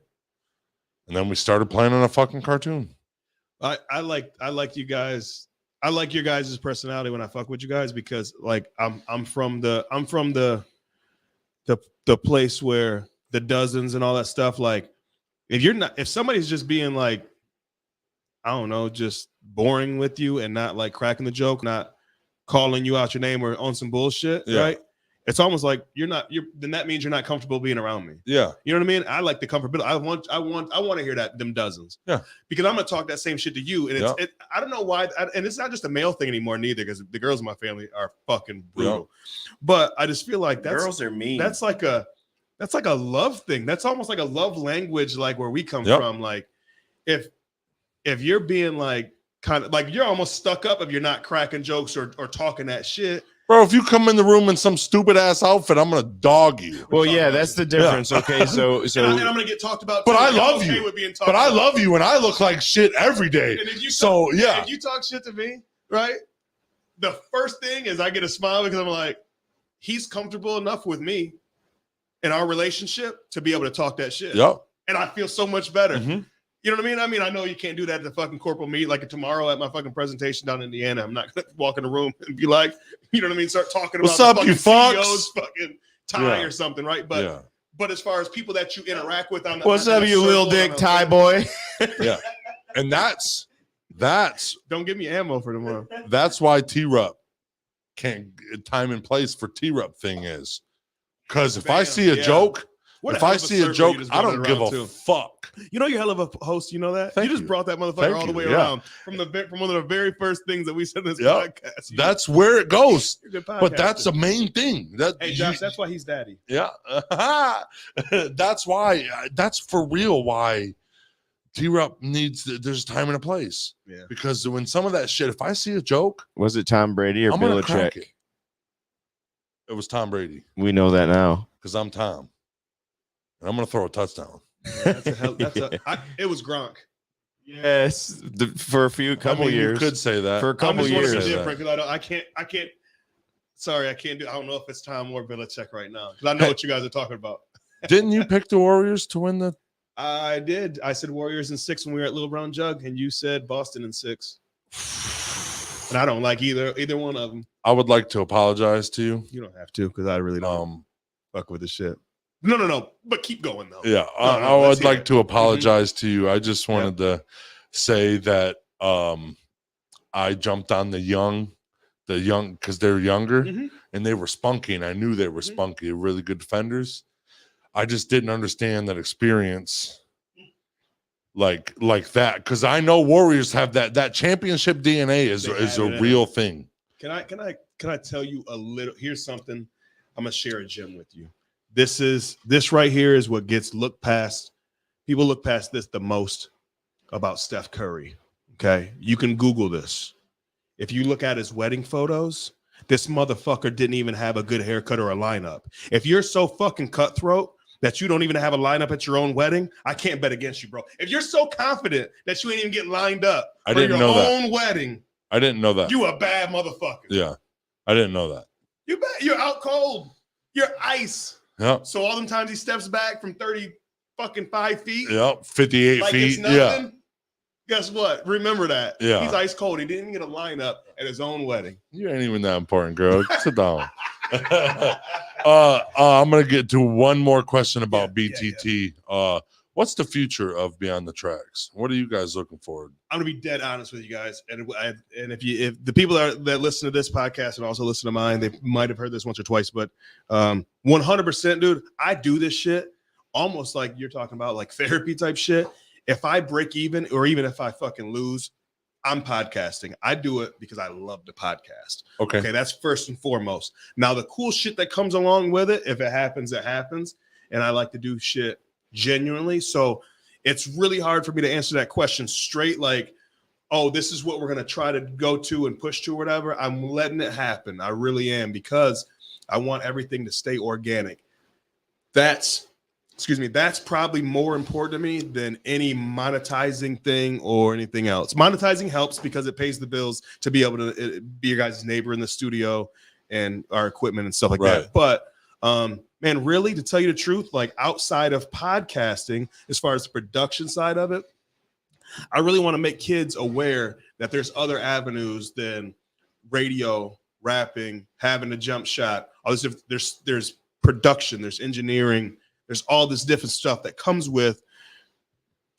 And then we started playing on a fucking cartoon. I like you guys. I like your guys' personality when I fuck with you guys because like I'm from the place where the dozens and all that stuff. Like if somebody's just being like, I don't know, just boring with you and not like cracking the joke, not calling you out your name or on some bullshit, right? It's almost like then that means you're not comfortable being around me. Yeah. You know what I mean? I like the comfortability. I want to hear them dozens. Yeah. Because I'm gonna talk that same shit to you. And I don't know why, and it's not just a male thing anymore, neither, because the girls in my family are fucking brutal. Yeah. But I just feel like girls are mean. That's like a love thing. That's almost like a love language, like where we come from. Like if you're being like kind of like you're almost stuck up if you're not cracking jokes or talking that shit. Bro, if you come in the room in some stupid ass outfit, I'm gonna dog you. Well, yeah, that's the difference. Yeah. Okay, so and I'm gonna get talked about. But I love you. But I love you, and I look like shit every day. And if you if you talk shit to me, right? The first thing is I get a smile because I'm like, he's comfortable enough with me in our relationship to be able to talk that shit. Yep. And I feel so much better. Mm-hmm. You know what I mean? I mean, I know you can't do that at the fucking corporal meet. Like tomorrow at my fucking presentation down in Indiana, I'm not gonna walk in the room and be like, you know what I mean? Start talking about what's up, you fucks? CEO's fucking tie or something, right? But as far as people that you interact with on the what's up, you little dick tie boy? Yeah, and that's don't give me ammo for tomorrow. That's why T-Rup can't time and place for T-Rup thing is because if I see a joke. If I see a joke, I don't give a fuck. You know you're hell of a host. You know that? You just brought that motherfucker all the way around from one of the very first things that we said in this podcast. That's where it goes. But that's the main thing. Hey, Josh, that's why he's daddy. Yeah. That's why. That's for real why T-Rup needs, there's time and a place. Yeah. Because when some of that shit, if I see a joke. Was it Tom Brady or Belichick? It was Tom Brady. We know that now. Because I'm Tom. And I'm going to throw a touchdown. It was Gronk. Yes, for a couple years. You could say that. For a couple years. Different because I can't. Sorry, I can't do. I don't know if it's Tom or Belichick right now because I know what you guys are talking about. Didn't you pick the Warriors to win the? I did. I said Warriors in 6 when we were at Little Brown Jug, and you said Boston in 6. And I don't like either one of them. I would like to apologize to you. You don't have to because I really don't fuck with the shit. No. But keep going though. Yeah, I would like to apologize to you. I just wanted to say that I jumped on the young because they're younger and they were spunky, and I knew they were spunky. They're really good defenders. I just didn't understand that experience like that because I know Warriors have that championship DNA is a real thing. Can I tell you a little? Here's something. I'm gonna share a gem with you. This right here is what gets looked past. People look past this the most about Steph Curry. Okay, you can Google this. If you look at his wedding photos, this motherfucker didn't even have a good haircut or a lineup. If you're so fucking cutthroat that you don't even have a lineup at your own wedding, I can't bet against you, bro. If you're so confident that you ain't even getting lined up for your own wedding, I didn't know that. You a bad motherfucker. Yeah, I didn't know that. You bad. You're out cold. You're ice. Yeah. So all them times he steps back from 30 fucking 5 feet. Yeah, 58 like feet. It's nothing, Guess what? Remember that. Yeah. He's ice cold. He didn't even get a lineup at his own wedding. You ain't even that important, girl. Sit down. I'm gonna get to one more question about BTT. What's the future of Beyond the Tracks? What are you guys looking forward? I'm gonna be dead honest with you guys, and if the people that listen to this podcast and also listen to mine, they might have heard this once or twice, but 100%, dude, I do this shit almost like you're talking about, like therapy type shit. If I break even, or even if I fucking lose, I'm podcasting. I do it because I love to podcast. Okay, that's first and foremost. Now the cool shit that comes along with it, if it happens, it happens, and I like to do shit genuinely. So it's really hard for me to answer that question straight, like, oh, this is what we're going to try to go to and push to, or whatever. I'm letting it happen. I really am, because I want everything to stay organic. That's probably more important to me than any monetizing thing or anything else. Monetizing helps because it pays the bills to be able to be your guys' neighbor in the studio and our equipment and stuff like that. But man, really, to tell you the truth, like outside of podcasting, as far as the production side of it, I really want to make kids aware that there's other avenues than radio, rapping, having a jump shot. There's production, there's engineering, there's all this different stuff that comes with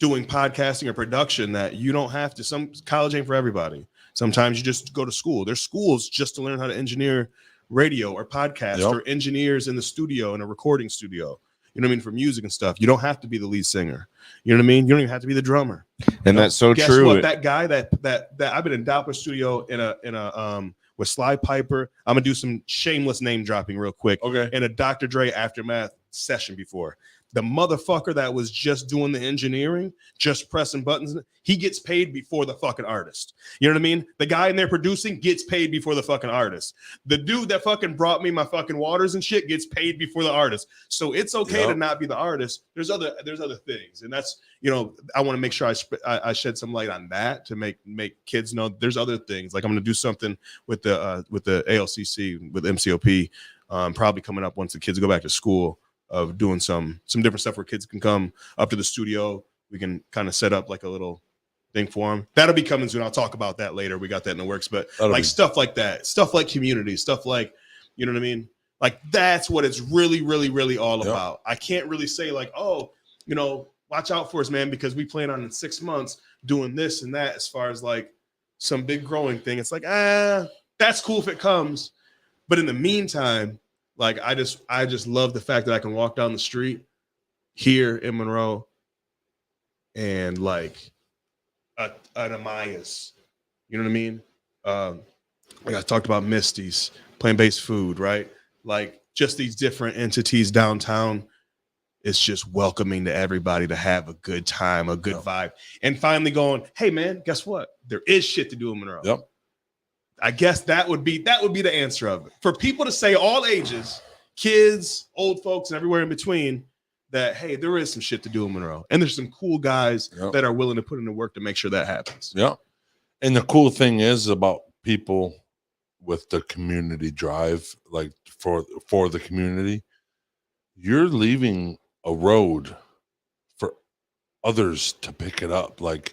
doing podcasting or production that you don't have to. Some college ain't for everybody. Sometimes you just go to school. There's schools just to learn how to engineer radio or podcast, or engineers in the studio, in a recording studio. You know what I mean? For music and stuff. You don't have to be the lead singer. You know what I mean? You don't even have to be the drummer. And that's so Guess true. What? That guy that I've been in Doppler studio in a with Sly Piper. I'm gonna do some shameless name dropping real quick. Okay. In a Dr. Dre Aftermath session before. The motherfucker that was just doing the engineering, just pressing buttons, he gets paid before the fucking artist. You know what I mean? The guy in there producing gets paid before the fucking artist. The dude that fucking brought me my fucking waters and shit gets paid before the artist. So it's okay to not be the artist. There's other things, and that's, you know, I want to make sure I shed some light on that to make kids know there's other things. Like I'm going to do something with the ALCC with MCOP, probably coming up once the kids go back to school, of doing some different stuff where kids can come up to the studio. We can kind of set up like a little thing for them. That'll be coming soon. I'll talk about that later. We got that in the works, but stuff like that, stuff like community, stuff like, you know what I mean? Like that's what it's really, really, really all about. I can't really say like, oh, you know, watch out for us, man, because we plan on in 6 months doing this and that as far as like some big growing thing. It's like, that's cool if it comes. But in the meantime, like I just love the fact that I can walk down the street here in Monroe and like an Amaya's, you know what I mean? Like I talked about Misty's, plant-based food, right? Like just these different entities downtown. It's just welcoming to everybody to have a good time, a good vibe, and finally going, hey man, guess what? There is shit to do in Monroe. Yep. I guess that would be the answer of it. For people to say, all ages, kids, old folks, and everywhere in between, that, hey, there is some shit to do in Monroe. And there's some cool guys that are willing to put in the work to make sure that happens. Yeah. And the cool thing is about people with the community drive, like for the community, you're leaving a road for others to pick it up. Like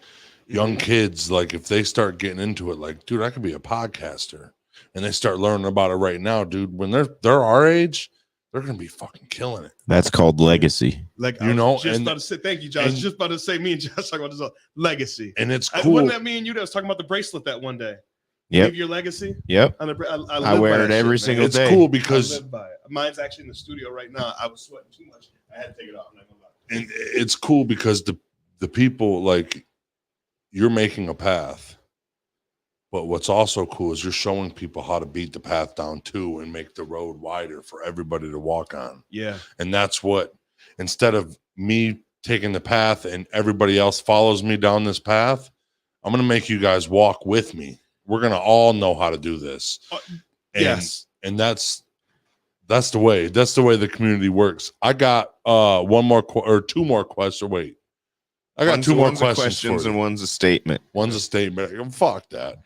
young kids, like if they start getting into it, like, dude, I could be a podcaster, and they start learning about it right now, dude. When they're our age, they're gonna be fucking killing it. That's called legacy. Like, you know, just about to say, thank you, Josh. I was just about to say, me and Josh talking about this legacy, and it's cool. Wasn't that me and you that was talking about the bracelet that one day? Yep. Leave your legacy. Yep. I wear it every single day. It's cool because mine's actually in the studio right now. I was sweating too much. I had to take it off. I'm not gonna lie. And it's cool because the people, like, you're making a path, but what's also cool is you're showing people how to beat the path down too and make the road wider for everybody to walk on. Yeah. And that's what, instead of me taking the path and everybody else follows me down this path, I'm going to make you guys walk with me. We're going to all know how to do this. Yes. And that's the way the community works. I got two more questions. Wait. I got two more questions and one's a statement. One's a statement. Fuck that.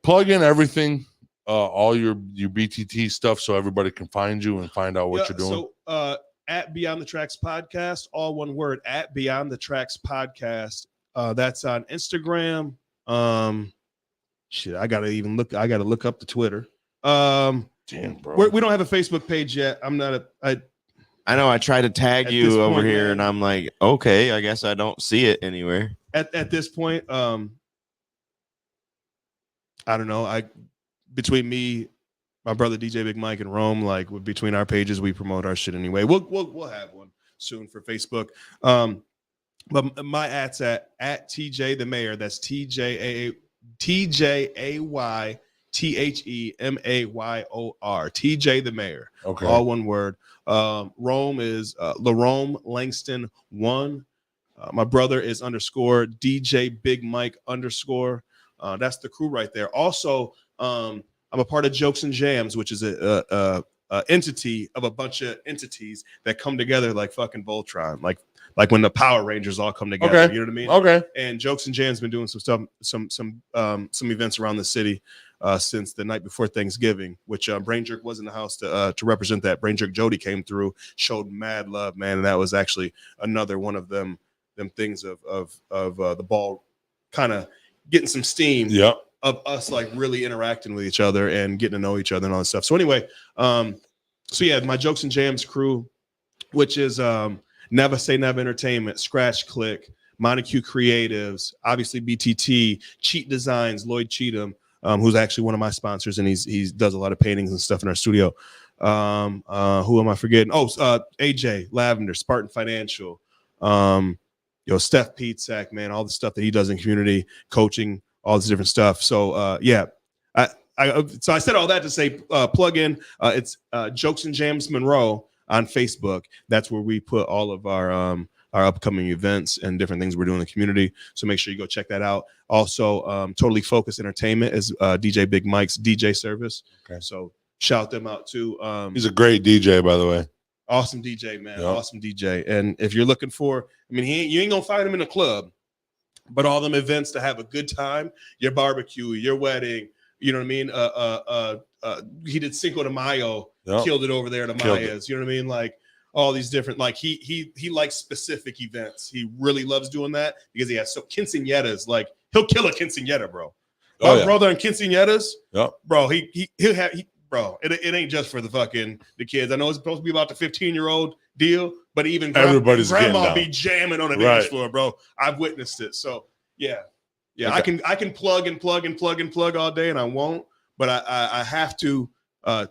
Plug in everything, all your BTT stuff, so everybody can find you and find out what you're doing. So at Beyond the Tracks Podcast, all one word, at Beyond the Tracks Podcast. That's on Instagram. Shit, I gotta look up the Twitter. Damn, bro. We don't have a Facebook page yet. I know I tried to tag At you this over point, here, man. and I'm like, okay, I guess I don't see it anywhere. At this point, I don't know. Between me, my brother DJ Big Mike, and Rome, like between our pages, we promote our shit anyway. We'll have one soon for Facebook. But my at's at TJ the Mayor. That's TJAYTHEMAYOR. TJ the Mayor. Okay. All one word. Rome is Larome Langston 1. My brother is _ DJ Big Mike _ that's the crew right there. Also, I'm a part of Jokes and Jams, which is a entity of a bunch of entities that come together like fucking Voltron, like when the Power Rangers all come together. Okay. You know what I mean? Okay. And Jokes and Jams been doing some stuff, some events around the city since the night before Thanksgiving, which Brain Jerk was in the house to represent that. Brain Jerk Jody came through, showed mad love, man, and that was actually another one of them things of the ball kind of getting some steam. Yep. Of us like really interacting with each other and getting to know each other and all that stuff. So anyway, so yeah, my Jokes and Jams crew, which is Never Say Never Entertainment, Scratch Click, Montague Creatives, obviously BTT, Cheat Designs, Lloyd Cheatham, who's actually one of my sponsors, and he does a lot of paintings and stuff in our studio. Who am I forgetting? AJ Lavender, Spartan Financial, Steph Pizak, man, all the stuff that he does in community coaching, all this different stuff. So yeah, so I said all that to say plug in. It's Jokes and Jams Monroe on Facebook. That's where we put all of our upcoming events and different things we're doing in the community. So make sure you go check that out. Also, Totally Focused Entertainment is DJ Big Mike's DJ service. Okay. So shout them out too. He's a great DJ, by the way. Awesome DJ, man. Yep. Awesome DJ. And if you're looking for, you ain't gonna find him in a club, but all them events to have a good time, your barbecue, your wedding, you know what I mean? He did Cinco de Mayo, killed it over there at Amaya's, you know what I mean? Like all these different, like he likes specific events. He really loves doing that because he has quinceañeras, like he'll kill a quinceañera, bro. My brother in quinceañeras, bro, bro, it ain't just for the kids. I know it's supposed to be about the 15-year-old deal, but even everybody's grandma be jamming on the dance floor, bro. I've witnessed it. So yeah. Okay. I can plug all day, and I won't. But I have to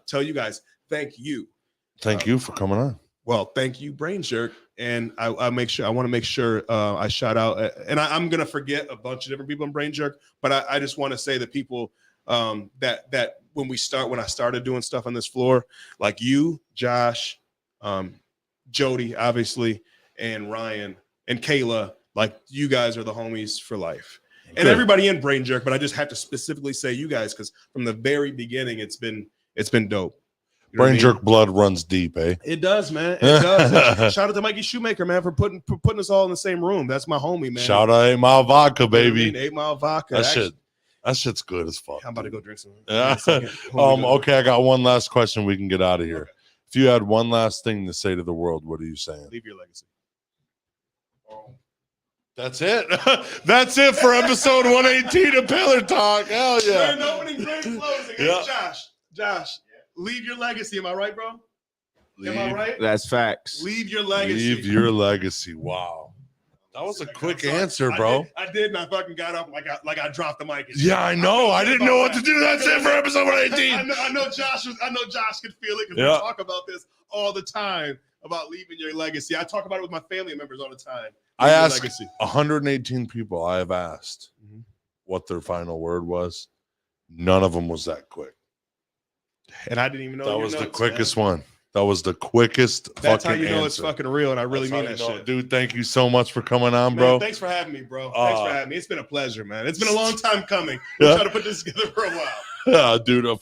tell you guys, thank you. Thank you for coming on. Well, thank you, Brain Jerk. And I want to make sure I shout out, and I'm gonna forget a bunch of different people in Brain Jerk, but I just want to say the people that when I started doing stuff on this floor, like you, Josh, Jody, obviously, and Ryan and Kayla, like you guys are the homies for life. And everybody in Brain Jerk, but I just have to specifically say you guys because from the very beginning, it's been dope. You know Brain Jerk blood runs deep, eh? It does, man. It does. Shout out to Mikey Shoemaker, man, for putting us all in the same room. That's my homie, man. Shout out 8 Mile Vodka, baby. You know what I mean? 8 Mile Vodka. That shit's good as fuck. I'm about to go drink some. Yeah. Okay, I got one last question. We can get out of here. Okay. If you had one last thing to say to the world, what are you saying? Leave your legacy. That's it. That's it for episode 118 of Pillar Talk. Hell yeah. Grand opening, grand closing. Hey, Josh, leave your legacy. Am I right, bro? Am I right? That's facts. Leave your legacy. Leave your legacy. Wow. That was a quick answer, bro. I did, and I fucking got up like I dropped the mic. Yeah, I know. I didn't know what to do. That's it for episode 118. I know Josh could feel it because we talk about this all the time about leaving your legacy. I talk about it with my family members all the time. I asked 118 people I have asked what their final word was. None of them was that quick. And I didn't even know that was the quickest one. That was the quickest. That's how you know it's fucking real, and I really mean that shit. Dude, thank you so much for coming on, bro. Man, thanks for having me, bro. Thanks for having me. It's been a pleasure, man. It's been a long time coming. We're trying to put this together for a while. Yeah, dude. Dude.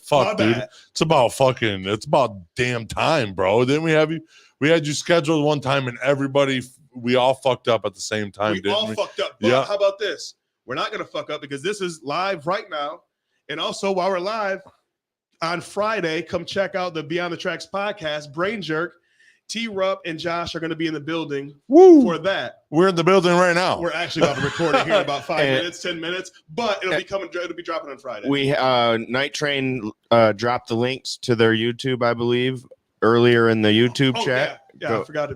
It's about damn time, bro. Didn't we have you? We had you scheduled one time, and we all fucked up at the same time, didn't we? Fucked up. But how about this? We're not going to fuck up because this is live right now. And also, while we're live, on Friday, come check out the Beyond the Tracks podcast. Brain Jerk T-Rup and Josh are going to be in the building Woo! for that. We're in the building right now. We're actually about to record it here in about 5 minutes, 10 minutes, but it'll be dropping on Friday. We Night Train dropped the links to their YouTube, I believe, earlier in the YouTube chat. Yeah, I forgot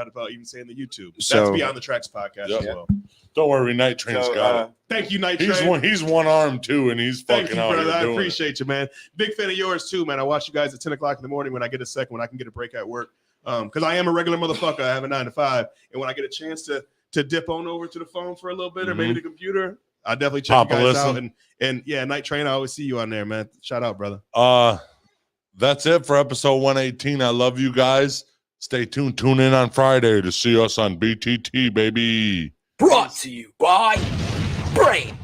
about even saying the YouTube. So- That's Beyond the Tracks podcast as well. Don't worry, Night Train's got it. Thank you, Night Train. He's one arm too, and he's Thank fucking you, out brother. here I doing appreciate you, man. Big fan of yours too, man. I watch you guys at 10 o'clock in the morning when I get a second, when I can get a break at work. Because I am a regular motherfucker. I have a 9 to 5, and when I get a chance to dip on over to the phone for a little bit or maybe the computer, I definitely check Pop you a guys listen. out. And yeah, Night Train, I always see you on there, man. Shout out, brother. it. That's it for episode 118. I love you guys. Stay tuned. Tune in on Friday to see us on BTT, baby. Brought to you by Brain